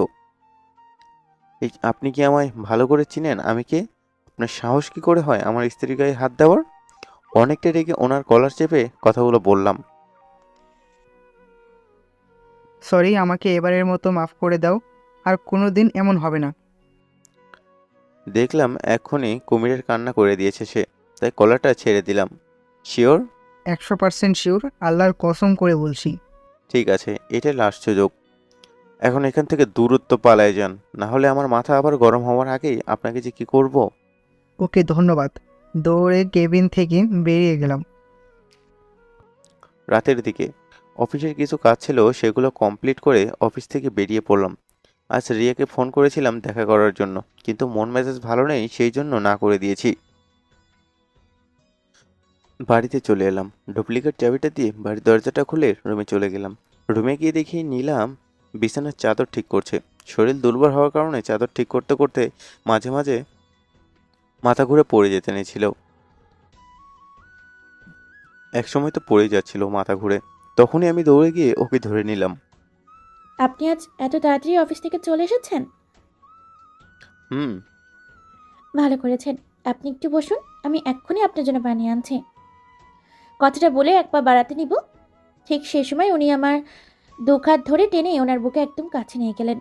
আপনি কি আমায় ভালো করে চিনেন? আমি কে? আপনার সাহস কি করে হয় আমার স্ত্রীর গায়ে হাত দেওয়ার? অনেকটা রেগে ওনার কলার চেপে কথাগুলো বললাম। সরি, আমাকে এবারের মতো মাফ করে দাও। আর কোনোদিন এমন হবে না। দেখলাম এক্ষুনি কুমিরের কান্না করে দিয়েছে সে, তাই কলারটা ছেড়ে দিলাম। শিওর? 100% শিওর, আল্লাহর কসম করে বলছি। ঠিক আছে, এটাই লাস্ট সুযোগ। এখন এখান থেকে দূরত্ব পালায় যান, না হলে আমার মাথা আবার গরম হওয়ার আগেই আপনাকে যে কি করব। ওকে, ধন্যবাদ। দৌড়ে কেবিন থেকে বেরিয়ে গেলাম। রাতের দিকে অফিসের কিছু কাজ ছিল, সেগুলো কমপ্লিট করে অফিস থেকে বেরিয়ে পড়লাম। আজ রিয়াকে ফোন করেছিলাম দেখা করার জন্য, কিন্তু মন মেজাজ ভালো নেই, সেই জন্য না করে দিয়েছি। বাড়িতে চলে এলাম। ডুপ্লিকেট চাবিটা দিয়ে বাড়ির দরজাটা খুলে রুমে চলে গেলাম। রুমে গিয়ে দেখি নিলাম বিছানার চাদর ঠিক করছে। শরীর দুর্বল হওয়ার কারণে চাদর ঠিক করতে করতে মাঝে মাঝে মাথা ঘুরে পড়ে যেতে নিয়েছিল। একসময় তো পড়ে যাচ্ছিল মাথা ঘুরে। তখনই আমি দৌড়ে গিয়ে ওকে ধরে নিলাম। আপনি আজ এত তাড়াতাড়ি অফিস থেকে চলে এসেছেন? হুম। ভালো করেছেন। আপনি একটু বসুন, আমি এক্ষুনি আপনার জন্য বানিয়ে আনছি। কথাটা বলে এক পা বাড়াতে নিব, ঠিক সেই সময় উনি আমার দুখাত ধরে টেনে ওনার বুকে একদম কাছে নিয়ে গেলেন।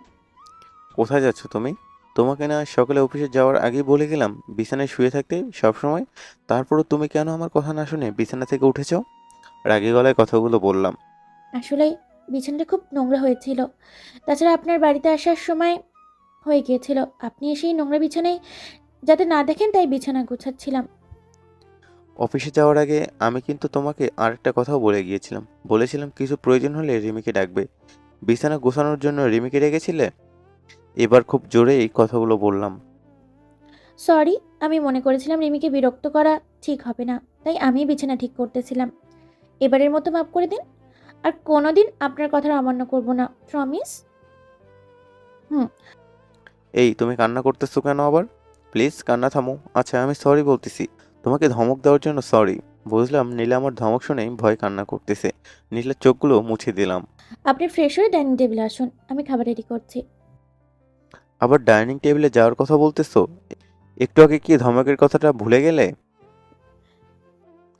কোথায় যাচ্ছ তুমি? তোমাকে না সকালে অফিসে যাওয়ার আগেই বলে গেলাম বিছানায় শুয়ে থাকতে সবসময়। তারপরও তুমি কেন আমার কথা না শুনে বিছানা থেকে উঠেছো? রাগী গলায় কথাগুলো বললাম। আসলে বিছানাটা খুব নোংরা হয়েছিল, তাছাড়া আপনার বাড়িতে আসার সময় হয়ে গিয়েছিল। আপনি সেই নোংরা বিছানায় যাতে না দেখেন তাই বিছানা গুছাচ্ছিলাম। অফিসে যাওয়ার আগে আমি কিন্তু তোমাকে আরেকটা কথাও বলে গিয়েছিলাম। বলেছিলাম কিছু প্রয়োজন হলে রিমিকে ডাকবে। বিছানা গোছানোর জন্য রিমিকে রেখেছিলে। এবার খুব জোরে এই কথাগুলো বললাম। সরি, আমি মনে করেছিলাম রিমিকে বিরক্ত করা ঠিক হবে না, তাই আমি বিছানা ঠিক করতেছিলাম। এবারের মতো মাফ করে দিন, আর কোনোদিন আপনার কথার অমান্য করব না, প্রমিস। হুম। এই তুমি কান্না করতেছো কেন আবার? প্লিজ কান্না থামো। আচ্ছা, আমি সরি বলতেছি। তোমাকে ধমক দেওয়ার জন্য সরি। বুঝলাম নীলা আমার ধমক শুনেই ভয় কান্না করতেছে। নীলার চোখগুলো মুছে দিলাম। আপনি ফ্রেশ হয়ে ডাইনিং টেবিলে আসুন, আমি খাবার রেডি করছি। আবার ডাইনিং টেবিলে যাওয়ার কথা বলতেছো? একটু আগে কি ধমকের কথাটা ভুলে গেলে?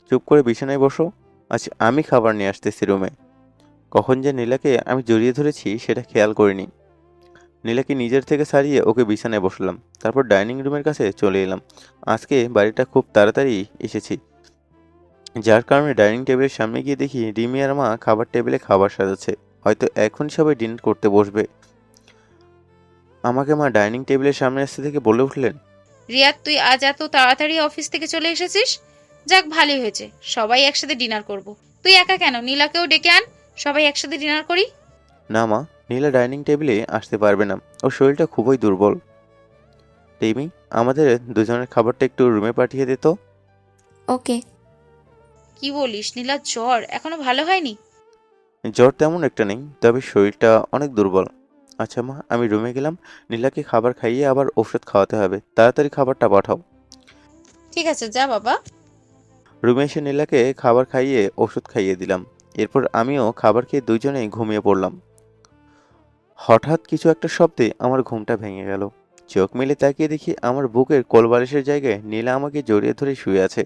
চুপ করে বিছানায় বসো। আচ্ছা, আমি খাবার নিয়ে আসতেছি রুমে। কখন যে নীলাকে আমি জড়িয়ে ধরেছি সেটা খেয়াল করিনি। নীলাকে নিজের থেকে ছাড়িয়ে ওকে বিছানায় বসলাম, তারপর ডাইনিং রুমের কাছে চলে এলাম। আজকে বাড়িটা খুব তাড়াতাড়ি এসেছি, যার কারণে ডাইনিং টেবিলের সামনে গিয়ে দেখি রিমি আর মা খাবার টেবিলে খাবার সাজাচ্ছে। হয়তো এখন সবাই ডিনার করতে বসবে। আমাকে মা ডাইনিং টেবিলের সামনে আসতে থেকে বলে উঠলেন, রিয়াদ, তুই আজ এত তাড়াতাড়ি অফিস থেকে চলে এসেছিস? যাক, ভালোই হয়েছে, সবাই একসাথে ডিনার করব। তুই একা কেন? নীলাকেও ডেকে আন, সবাই একসাথে ডিনার করি। না মা, নীলা ডাইনিং টেবিলে আসতে পারবে না, ওর শরীরটা খুবই দুর্বল। রিমি, আমাদের দুজনের খাবারটা একটু রুমে পাঠিয়ে দিত। ওকে। কি বলিস, নীলার জ্বর এখনো ভালো হয়নি? জ্বর তেমন একটা নেই, তবে শরীরটা অনেক দুর্বল। আচ্ছা মা, আমি রুমে গেলাম। নীলাকে খাবার খাইয়ে আবার ওষুধ খাওয়াতে হবে, তাড়াতাড়ি খাবারটা পাঠাও। ঠিক আছে, যা বাবা। রুমে এসে নীলাকে খাবার খাইয়ে ওষুধ খাইয়ে দিলাম। এরপর আমিও খাবার খেয়ে দুজনেই ঘুমিয়ে পড়লাম। হঠাৎ কিছু একটা শব্দে আমার ঘুমটা ভেঙে গেল। চোখ মেলে তাকিয়ে দেখি আমার বুকের কোলবালিশের জায়গায় নীলা আমাকে জড়িয়ে ধরে শুয়ে আছে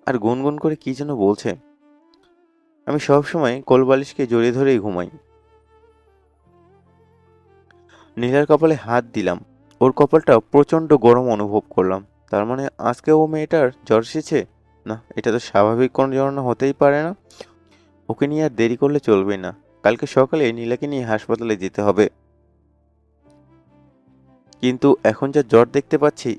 আর গুনগুন করে কি যেন বলছে। আমি সবসময় কোলবালিশকে জড়িয়ে ধরেই ঘুমাই। নীলার কপালে হাত দিলাম, ওর কপালটা প্রচণ্ড গরম অনুভব করলাম। তার মানে আজকে ও মেয়েটার জ্বর এসেছে? না, এটা তো স্বাভাবিক কোনো জ্বর হতেই পারে না। ওকে নিয়ে আর দেরি করলে চলবে না, কালকে সকালে নীলাকে নিয়ে হাসপাতালে যেতে হবে। কিন্তু এখন যা জ্বর দেখতে পাচ্ছি,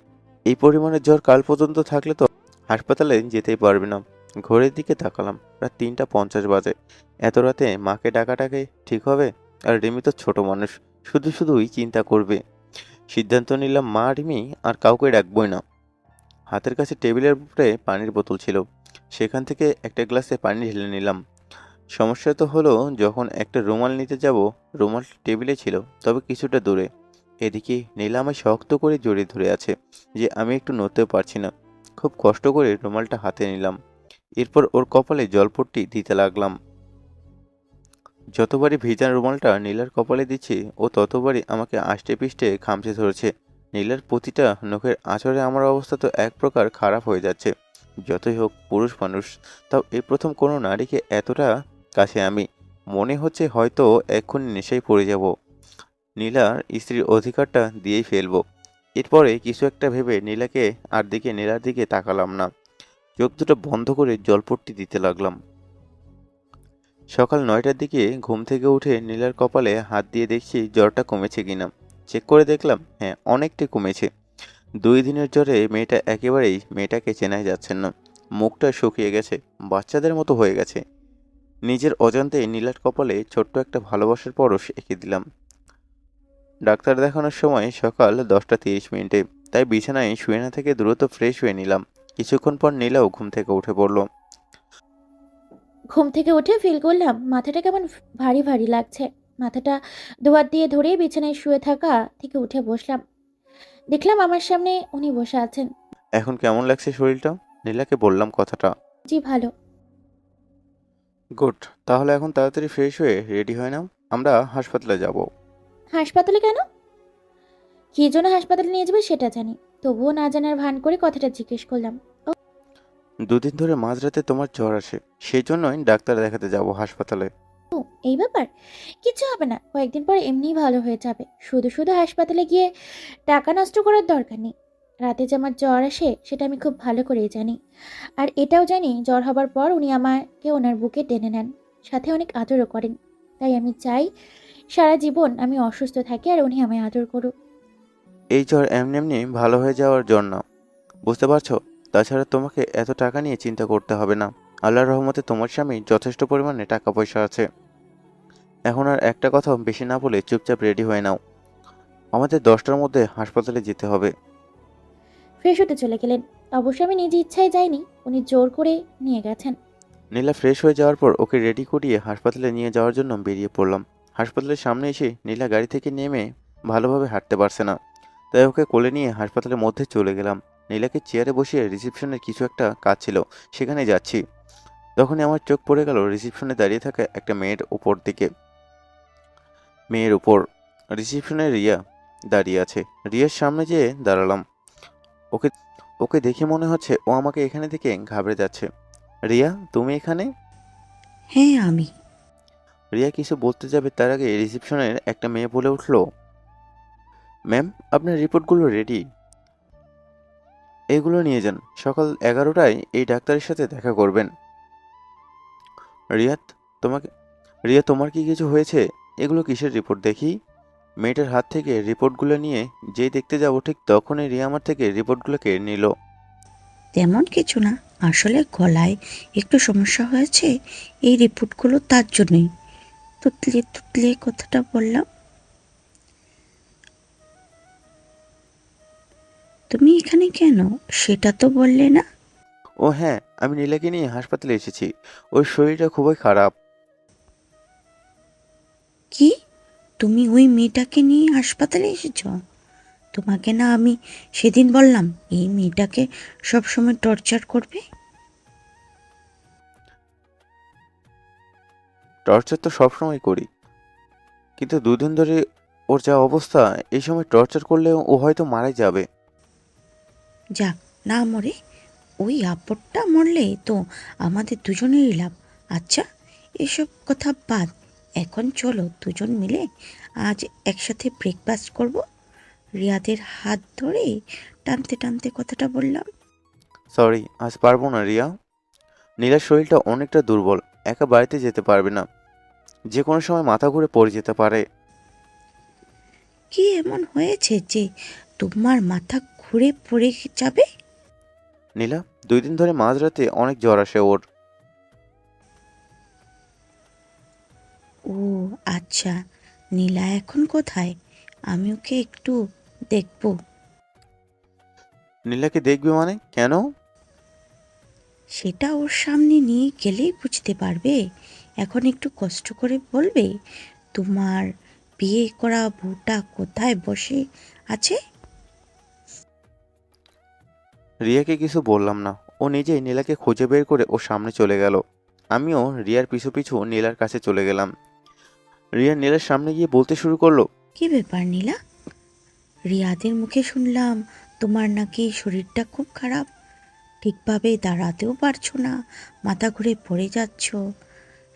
এই পরিমাণে জ্বর কাল পর্যন্ত থাকলে তো হাসপাতালে যেতেই পারবে না। ঘড়ির দিকে তাকালাম, রাত 3:50 বাজে। এত রাতে মাকে ডাকাটাকে ঠিক হবে? আর রিমি তো ছোট মানুষ, শুধু শুধুই চিন্তা করবে। সিদ্ধান্ত নিলাম মা, রিমি আর কাউকে ডাকবই না। হাতের কাছে টেবিলের উপরে পানির বোতল ছিল, সেখান থেকে একটা গ্লাসে পানি ঢেলে নিলাম। সমস্যা তো হলো, যখন একটা রুমাল নিতে যাব, রুমাল টেবিলে ছিল, তবে কিছুটা দূরে। এদিকে নীলা আমায় শক্ত করে জড়িয়ে ধরে আছে যে আমি একটু নড়তেও পারছি না। খুব কষ্ট করে রুমালটা হাতে নিলাম, এরপর ওর কপালে জলপট্টি দিতে লাগলাম। যতবারই ভিজা রুমালটা নীলার কপালে দিচ্ছি, ও ততবারই আমাকে আষ্টে পিষ্টে খামচে ধরেছে। নীলার প্রতিটা নখের আঁচড়ে আমার অবস্থা তো এক প্রকার খারাপ হয়ে যাচ্ছে। যতই হোক পুরুষ মানুষ, তাও এই প্রথম কোনো নারীকে এতটা কাছে আমি। মনে হচ্ছে হয়তো এক্ষুনি নেশায় পড়ে যাব, নীলার স্ত্রীর অধিকারটা দিয়েই ফেলবো। এরপরে কিছু একটা ভেবে নীলার দিকে তাকালাম না, চোখ দুটো বন্ধ করে জলপট্টি দিতে লাগলাম। সকাল 9টার দিকে ঘুম থেকে উঠে নীলার কপালে হাত দিয়ে দেখছি জ্বরটা কমেছে কিনা। চেক করে দেখলাম, হ্যাঁ, অনেকটাই কমেছে। 2 দিনের জ্বরে মেয়েটাকে চেনাই যাচ্ছে না। মুখটা শুকিয়ে গেছে, বাচ্চাদের মতো হয়ে গেছে। নিজের অজান্তেই নীলার কপালে ছোট্ট একটা ভালোবাসার পরশ এঁকে দিলাম। ডাক্তার দেখানোর সময় সকাল 10:30, তাই বিছানায় শুয়ে না থেকে দ্রুত ফ্রেশ হয়ে নিলাম। কিছুক্ষণ পর নীলাও ঘুম থেকে উঠে পড়ল। ঘুম থেকে উঠে ফিল করলাম মাথাটা কেমন ভারী ভারী লাগছে। মাথাটা দুহাত দিয়ে ধরেই বিছানায় শুয়ে থাকা থেকে উঠে বসলাম। দেখলাম আমার সামনে উনি বসে আছেন। এখন কেমন লাগছে শরীরটা? নীলাকে বললাম কথাটা। জি ভালো। গুড, তাহলে এখন তাড়াতাড়ি ফ্রেশ হয়ে রেডি হয়ে নাও, আমরা হাসপাতালে যাব। হাসপাতালে কেন? কী জন্য হাসপাতালে নিয়ে যাবে সেটা জানি, তবুও না জানার ভান করে কথাটা জিজ্ঞেস করলাম। 2 দিন ধরে মাঝরাতে তোমার জ্বর আসে, সেই জন্যই ডাক্তার দেখাতে যাব হাসপাতালে। ও, এই ব্যাপার? কিছু হবে না, কয়েকদিন পর এমনিই ভালো হয়ে যাবে। শুধু শুধু হাসপাতালে গিয়ে টাকা নষ্ট করার দরকার নেই। রাতে যে আমার জ্বর আসে সেটা আমি খুব ভালো করেই জানি। আর এটাও জানি জ্বর হবার পর উনি আমাকে ওনার বুকে টেনে নেন, সাথে অনেক আদরও করেন। তাই আমি চাই সারা জীবন আমি অসুস্থ থাকি আর উনি আমায় আদর করুক। এই জ্বর এমনি এমনি ভালো হয়ে যাওয়ার জ্বর না, বুঝতে পারছো? তাছাড়া তোমাকে এত টাকা নিয়ে চিন্তা করতে হবে না। আল্লাহর রহমতে তোমার স্বামী যথেষ্ট পরিমাণে টাকা পয়সা আছে। এখন আর একটা কথা বেশি না বলে চুপচাপ রেডি হয়ে নাও, আমাদের 10টার মধ্যে হাসপাতালে যেতে হবে। ফ্রেশ হতে চলে গেলেন। অবশ্য আমি নিজে ইচ্ছায় যাইনি, উনি জোর করে নিয়ে গেছেন। নীলা ফ্রেশ হয়ে যাওয়ার পর ওকে রেডি করিয়ে হাসপাতালে নিয়ে যাওয়ার জন্য বেরিয়ে পড়লাম। হাসপাতালের সামনে এসে নীলা গাড়ি থেকে নেমে ভালোভাবে হাঁটতে পারছে না, তাই ওকে কোলে নিয়ে হাসপাতালের মধ্যে চলে গেলাম। নীলাকে চেয়ারে বসিয়ে রিসেপশনের কিছু একটা কাজ ছিল, সেখানে যাচ্ছি। তখনই আমার চোখ পড়ে গেল রিসেপশনে দাঁড়িয়ে থাকা একটা মেয়ের উপর। রিসেপশনে রিয়া দাঁড়িয়ে আছে। রিয়ার সামনে যেয়ে দাঁড়ালাম। ওকে ওকে দেখে মনে হচ্ছে ও আমাকে এখানে থেকে ঘাবড়ে যাচ্ছে। রিয়া, তুমি এখানে? হ্যাঁ আমি। রিয়া কিছু বলতে যাবে তার আগে রিসেপশনের একটা মেয়ে বলে উঠল, ম্যাম, আপনার রিপোর্টগুলো রেডি, এগুলো নিয়ে যান। সকাল 11টায় এই ডাক্তারের সাথে দেখা করবেন। রিয়াত তোমাকে রিয়া, তোমার কি কিছু হয়েছে? এগুলো কিসের রিপোর্ট দেখি? মেয়েটার হাত থেকে রিপোর্টগুলো নিয়ে যেই দেখতে যাব ঠিক তখনই রিয়া আমার থেকে রিপোর্টগুলো কেড়ে নিল। তেমন কিছু না, আসলে গলায় একটু সমস্যা হয়েছে, এই রিপোর্টগুলো তার জন্যই। তুতলে তুতলে কথাটা বললাম। তুমি এখানে কেন সেটা তো বললে না। ও হ্যাঁ, আমি নীলাকে নিয়ে হাসপাতালে এসেছি। ওর শরীরটা খুবই খারাপ। কি, তুমি ওই মেয়েটাকে নিয়ে হাসপাতালে এসেছ? তোমাকে না আমি সেদিন বললাম এই মেয়েটাকে সবসময় টর্চার করবে? টর্চার তো সবসময় করি, কিন্তু দুদিন ধরে ওর যা অবস্থা, এই সময় টর্চার করলে ও হয়তো মারাই যাবে। যাক, না মরে ওই আপদটা মরলে তো আমাদের দুজনেরই লাভ। আচ্ছা, এসব কথা বাদ, এখন চলো দুজন মিলে আজ একসাথে ব্রেকফাস্ট করব। রিয়াদের হাত ধরে টানতে টানতে কথাটা বললাম। সরি, আজ পারবো না রিয়া। নীলার শরীরটা অনেকটা দুর্বল, একা বাড়িতে যেতে পারবে না, যে কোনো সময় মাথা ঘুরে পড়ে যেতে পারে। কি এমন হয়েছে যে তোমার মাথা ঘুরে পড়ে যাবে? নীলা, 2 দিন ধরে মাঝরাতে অনেক জ্বর আসে ওর। ও আচ্ছা, নীলা এখন কোথায়? আমি ওকে একটু দেখব। নীলাকে দেখবে মানে? কেন? সেটা ওর সামনে নিয়ে গেলেই বুঝতে পারবে। এখন একটু কষ্ট করে বলবে তোমার বিয়ে করা বউটা কোথায় বসে আছে। রিয়াকে কিছু বললাম না, ও নিজেই নীলাকে খুঁজে বের করে ওর সামনে চলে গেল। আমিও রিয়ার পিছু পিছু নীলার কাছে চলে গেলাম। রিয়া নীলার সামনে গিয়ে বলতে শুরু করলো, কি ব্যাপার নীলা? রিয়াদের মুখে শুনলাম তোমার নাকি শরীরটা খুব খারাপ, ঠিকভাবে দাঁড়াতেও পারছো না, মাথা ঘুরে পড়ে যাচ্ছ।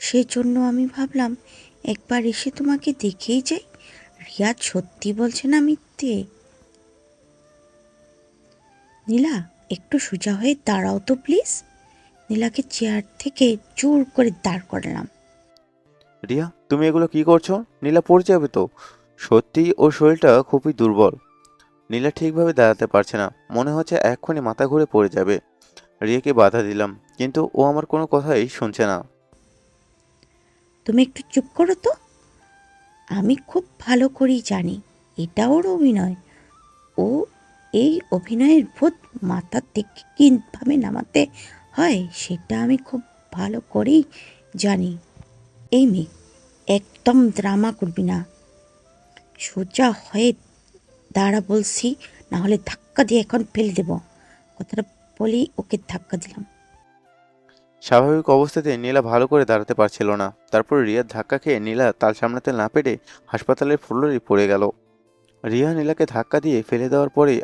সেজন্য আমি ভাবলাম একবার এসে তোমাকে দেখেই যাই। রিয়াদ সত্যি বলছে না মিথ্যে? নীলা, একটু সোজা হয়ে দাঁড়াও তো প্লিজ। নীলাকে চেয়ার থেকে জোর করে দাঁড় করালাম। রিয়া, তুমি এগুলো কি করছো? নীলা পড়ে যাবে তো। সত্যি ওর শরীরটা খুবই দুর্বল। নীলা ঠিকভাবে দাঁড়াতে পারছে না, মনে হচ্ছে এক্ষুনি মাথা ঘুরে পড়ে যাবে। রিয়াকে বাধা দিলাম, কিন্তু ও আমার কোনো কথাই শুনছে না। তুমি একটু চুপ করো তো। আমি খুব ভালো করেই জানি এটা ওর অভিনয়। ও এই অভিনয়ের ভূত মাথার থেকে কিভাবে নামাতে হয় সেটা আমি খুব ভালো করেই জানি। এই মেয়ে, একদম ড্রামা করবি না, সোজা হয়ে দাঁড়া বলছি, না হলে ধাক্কা দিয়ে এখন ফেলে দেব। কথাটা বলেই ওকে ধাক্কা দিলাম। স্বাভাবিক অবস্থাতে নীলা ভালো করে দাঁড়াতে পারছিল না। তারপর রিয়ার ধাক্কা খেয়ে নীলা তাল সামলাতে না পেরে হাসপাতালের ফ্লোরে পড়ে গেল। রিয়া নীলাকে ধাক্কা দিয়ে ফেলে দেওয়ার পরে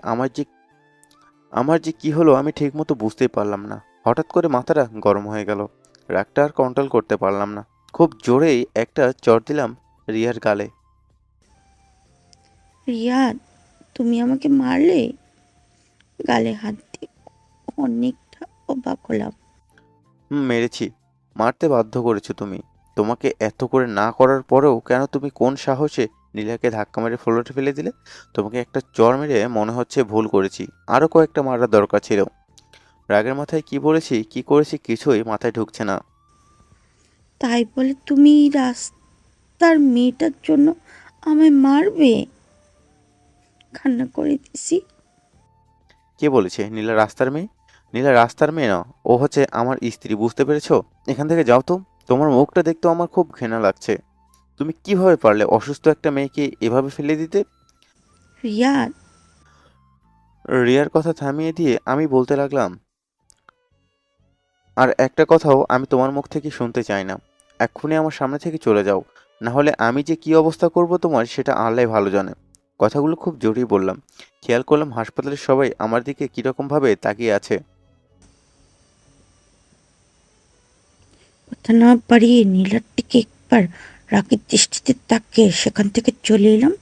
আমার যে কি হলো আমি ঠিকমতো বুঝতেই পারলাম না। হঠাৎ করে মাথাটা গরম হয়ে গেল, রাগটা আর কন্ট্রোল করতে পারলাম না। খুব জোরেই একটা চড় দিলাম রিয়ার গালে। রিয়াদ, তুমি আমাকে মারলে? গালে হাত দিয়ে অনেকটা অবাক হলাম। মেরেছি। মারতে বাধ্য করেছো তুমি। তোমাকে এত করে না করার পরেও কেন তুমি কোন সাহসে নীলাকে ধাক্কা মেরে ফ্লোরে ফেলে দিলে? তোমাকে একটা চড় মেরে মনে হচ্ছে ভুল করেছি, আরও কয়েকটা মারার দরকার ছিল। রাগের মাথায় কি বলেছি কি করেছি কিছুই মাথায় ঢুকছে না। তাই বলে তুমি রাস্তার মেয়েটার জন্য আমায় মারবে? কান্না করে দিছি। কে বলেছে নীলা রাস্তার মেয়ে? নীলা রাস্তার মেয়ে না, ও হচ্ছে আমার স্ত্রী, বুঝতে পেরেছো? এখান থেকে যাও তো। তোমার মুখটা দেখতেও আমার খুব ঘৃণা লাগছে। তুমি কিভাবে পারলে অসুস্থ একটা মেয়েকে এভাবে ফেলে দিতে? রিয়াদ, রিয়ার কথা থামিয়ে দিয়ে আমি বলতে লাগলাম, আর একটা কথাও আমি তোমার মুখ থেকে শুনতে চাই না। এক্ষুনি আমার সামনে থেকে চলে যাও, না হলে আমি যে কি অবস্থা করব তোমার সেটা আল্লাহ ভালো জানে। কথাগুলো খুব জোরেই বললাম। খেয়াল করলাম হাসপাতালের সবাই আমার দিকে কিরকমভাবে তাকিয়ে আছে। কথা না বাড়িয়ে নীলার দিকে একবার রাগের দৃষ্টিতে তাকিয়ে সেখান থেকে চলে এলাম।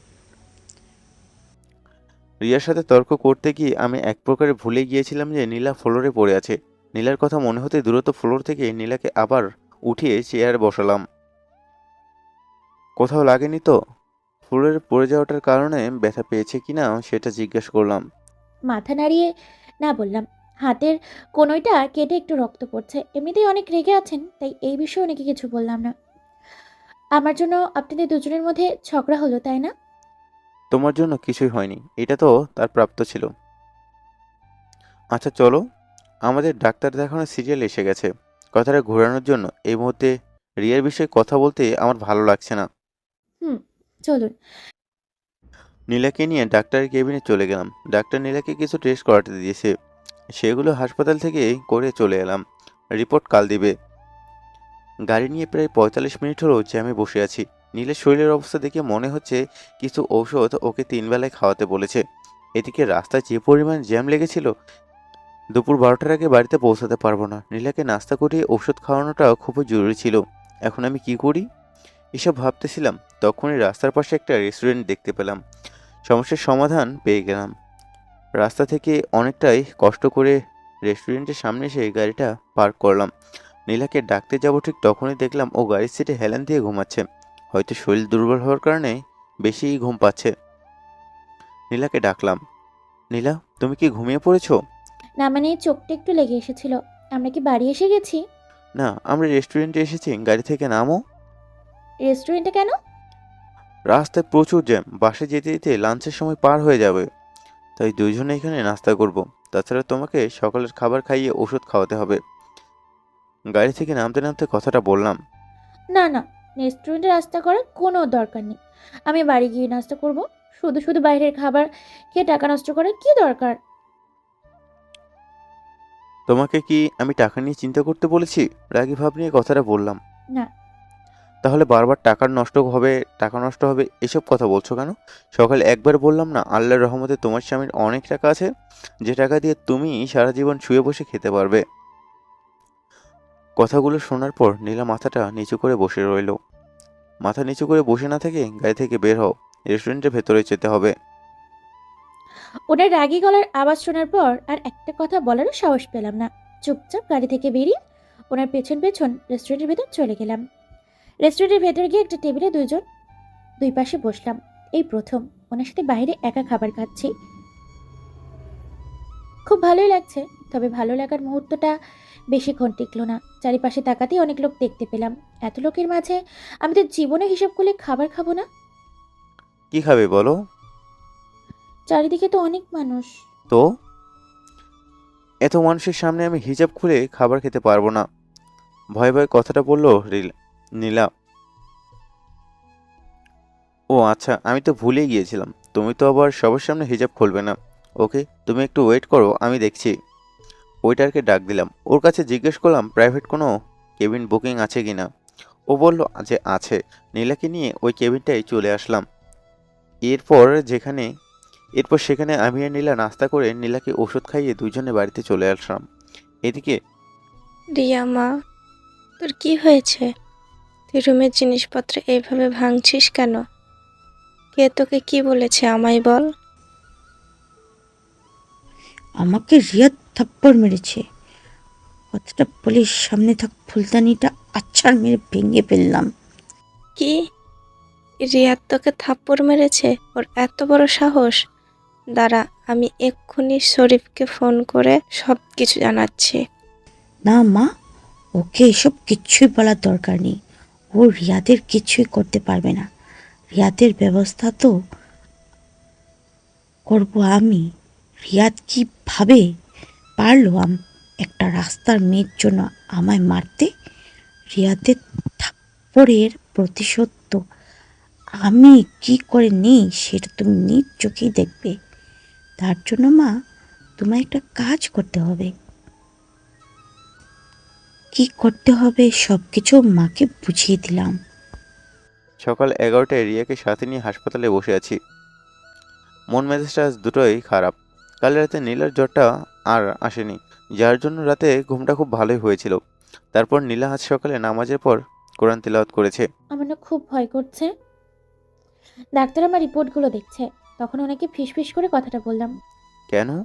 রিয়ার সাথে তর্ক করতে গিয়ে আমি এক প্রকারে ভুলে গিয়েছিলাম যে নীলা ফ্লোরে পড়ে আছে। নীলার কথা মনে হতে দ্রুত ফ্লোর থেকে নীলাকে আবার উঠিয়ে চেয়ারে বসালাম। কোথাও লাগেনি তো? ফ্লোরে পড়ে যাওয়াটার কারণে ব্যথা পেয়েছে কিনা সেটা জিজ্ঞেস করলাম। মাথা নাড়িয়ে না বললাম। হাতের কোনোইটা কেটে একটু রক্ত পড়ছে। এমনিতেই অনেক রেগে আছেন, তাই এই বিষয়ে অনেকে কিছু বললাম না। আমার জন্য আপনাদের দুজনের মধ্যে ঝগড়া হলো, তাই না? তোমার জন্য কিছুই হয়নি, এটা তো তার প্রাপ্ত ছিল। আচ্ছা চলো, আমাদের ডাক্তার দেখানোর সিরিয়াল এসে গেছে। কথাটা ঘোরানোর জন্য এই মুহূর্তে রিয়ার বিষয়ে কথা বলতে আমার ভালো লাগছে না। হুম, চলুন। নীলাকে নিয়ে ডাক্তারের কেবিনে চলে গেলাম। ডাক্তার নীলাকে কিছু টেস্ট করাতে দিয়েছে, সেগুলো হাসপাতাল থেকে করে চলে এলাম। রিপোর্ট কাল দিবে। গাড়ি নিয়ে প্রায় 45 মিনিট হলো জ্যামে বসে আছি। নীলের শরীরের অবস্থা দেখে মনে হচ্ছে কিছু ঔষধ ওকে 3 বেলায় খাওয়াতে বলেছে। এদিকে রাস্তায় যে পরিমাণ জ্যাম লেগেছিল, দুপুর 12টার আগে বাড়িতে পৌঁছাতে পারবো না। নীলাকে নাস্তা করিয়ে ওষুধ খাওয়ানোটা খুবই জরুরি ছিল। এখন আমি কি করি এসব ভাবতেছিলাম, তখনই রাস্তার পাশে একটা রেস্টুরেন্ট দেখতে পেলাম। সমস্যার সমাধান পেয়ে গেলাম। রাস্তা থেকে অনেকটাই কষ্ট করে রেস্টুরেন্টের সামনে এসে গাড়িটা পার্ক করলাম। নীলাকে ডাকতে যাব ঠিক তখনই দেখলাম ও গাড়ির সিটে হেলান দিয়ে ঘুমাচ্ছে। হয়তো শরীর দুর্বল হওয়ার কারণে বেশি ঘুম পাচ্ছে। নীলাকে ডাকলাম, নীলা তুমি কি ঘুমিয়ে পড়েছো? না মানে চোখটা একটু লেগে এসেছিল। আমরা কি বাড়ি এসে গেছি? না, আমরা রেস্টুরেন্টে এসেছি, গাড়ি থেকে নামো। রেস্টুরেন্টে কেন? রাস্তায় প্রচুর জ্যাম, বাসে যেতে যেতে লাঞ্চের সময় পার হয়ে যাবে, তাই দুইজনে এখানে নাস্তা করব। তাছাড়া তোমাকে সকালের খাবার খাইয়ে ওষুধ খাওয়াতে হবে। গাড়ি থেকে নামতে নামতে কথাটা বললাম। না না, রেস্টুরেন্টে নাস্তা করার কোনো দরকার নেই। আমি বাড়ি গিয়ে নাস্তা করব। শুধু শুধু বাইরের খাবার খেয়ে টাকা নষ্ট করার কি দরকার? তোমাকে কি আমি টাকা নিয়ে চিন্তা করতে বলেছি? রাগী ভাব নিয়ে কথাটা বললাম। না। তাহলে বারবার টাকা নষ্ট হবে এসব কথা বলছো কেন? সকালে একবার বললাম না আল্লাহর রহমতে তোমার স্বামীর অনেক টাকা আছে, যে টাকা দিয়ে তুমি সারা জীবন শুয়ে বসে খেতে পারবে। কথাগুলো শোনার পর নীলা মাথাটা নিচু করে বসে রইল। মাথা নিচু করে বসে না থেকে গাড়ি থেকে বের হও, রেস্টুরেন্টের ভেতরে যেতে হবে। ওনার রাগী গলার আওয়াজ শোনার পর আর একটা কথা বলারও সাহস পেলাম না। চুপচাপ গাড়ি থেকে বেরিয়ে ওনার পেছন পেছন রেস্টুরেন্টের ভেতর চলে গেলাম। রেস্টুরেন্টের ভেতর গিয়ে একটা টেবিলে দুই পাশে বসলাম। এই প্রথম ওনার সাথে বাইরে একা খাবার খাচ্ছি। খুব ভালোই লাগছে, তবে ভালো লাগার মুহূর্তটা বেশিক্ষণ টিকলো না। চারিপাশে তাকাতেই অনেক লোক দেখতে পেলাম। এত লোকের মাঝে আমি তো জীবনে হিসাব করলে খাবার খাবো না। কি খাবে বলো? চারিদিকে তো অনেক মানুষ। তো এত মানুষের সামনে আমি হিজাব খুলে খাবার খেতে পারবো না। ভয় ভয় কথাটা বলল নীলা। ও আচ্ছা, আমি তো ভুলেই গিয়েছিলাম, তুমি তো আবার সবার সামনে হিজাব খুলবে না। ওকে, তুমি একটু ওয়েট করো, আমি দেখছি। ওয়েটারকে ডাক দিলাম, ওর কাছে জিজ্ঞেস করলাম প্রাইভেট কোনো কেবিন বুকিং আছে কিনা। ও বলল যে আছে। নীলাকে নিয়ে ওই কেবিনটাই চলে আসলাম। এরপর সেখানে আমি আর নীলা নাস্তা করে নীলাকে ওষুধ খাইয়ে দুজনে বাড়িতে চলে আসলাম। এদিকে রিয়া মা, তোর কি হয়েছে? তুই রুমের জিনিসপত্র এইভাবে ভাঙছিস কেন? কে তোকে কি বলেছে আমায় বল। আমাকে রিয়া থাপ্পড় মেরেছে। কথাটা বলে সামনে থাক ফুলদানিটা আছাড় মেরে ভেঙে ফেললাম। কি? রিয়া তোকে থাপ্পড় মেরেছে? ওর এত বড় সাহস! দাঁড়া, আমি এক্ষুনি শরীফকে ফোন করে সব কিছু জানাচ্ছি। না মা, ওকে এসব কিচ্ছুই বলার দরকার নেই। ও রিয়াদের কিছুই করতে পারবে না। রিয়াদের ব্যবস্থা তো করবো আমি। রিয়াদ কিভাবে পারলো একটা রাস্তার মেয়ের জন্য আমায় মারতে? রিয়াদের থাপ্পড়ের প্রতিশোধ তো আমি কি করে নিই সেটা তুমি নিজ চোখেই দেখবে। তার জন্য মা, তোমায় একটা কাজ করতে হবে। কি করতে হবে সব কিছু মাকে বুঝিয়ে দিলাম। সকাল 11টায় রিয়াকে সাথে নিয়ে হাসপাতালে বসে আছি। মন মেজাজটা আজ দুটোই খারাপ। কাল রাতে নীলার জ্বরটা আর আসেনি, যার জন্য রাতে ঘুমটা খুব ভালোই হয়েছিল। তারপর নীলা আজ সকালে নামাজের পর কোরআন তিলাওয়াত করেছে। আমার না খুব ভয় করছে। ডাক্তার আমার রিপোর্টগুলো দেখছে। তখন ওনাকে ফিসফিস করে কথাটা বললাম। কেন?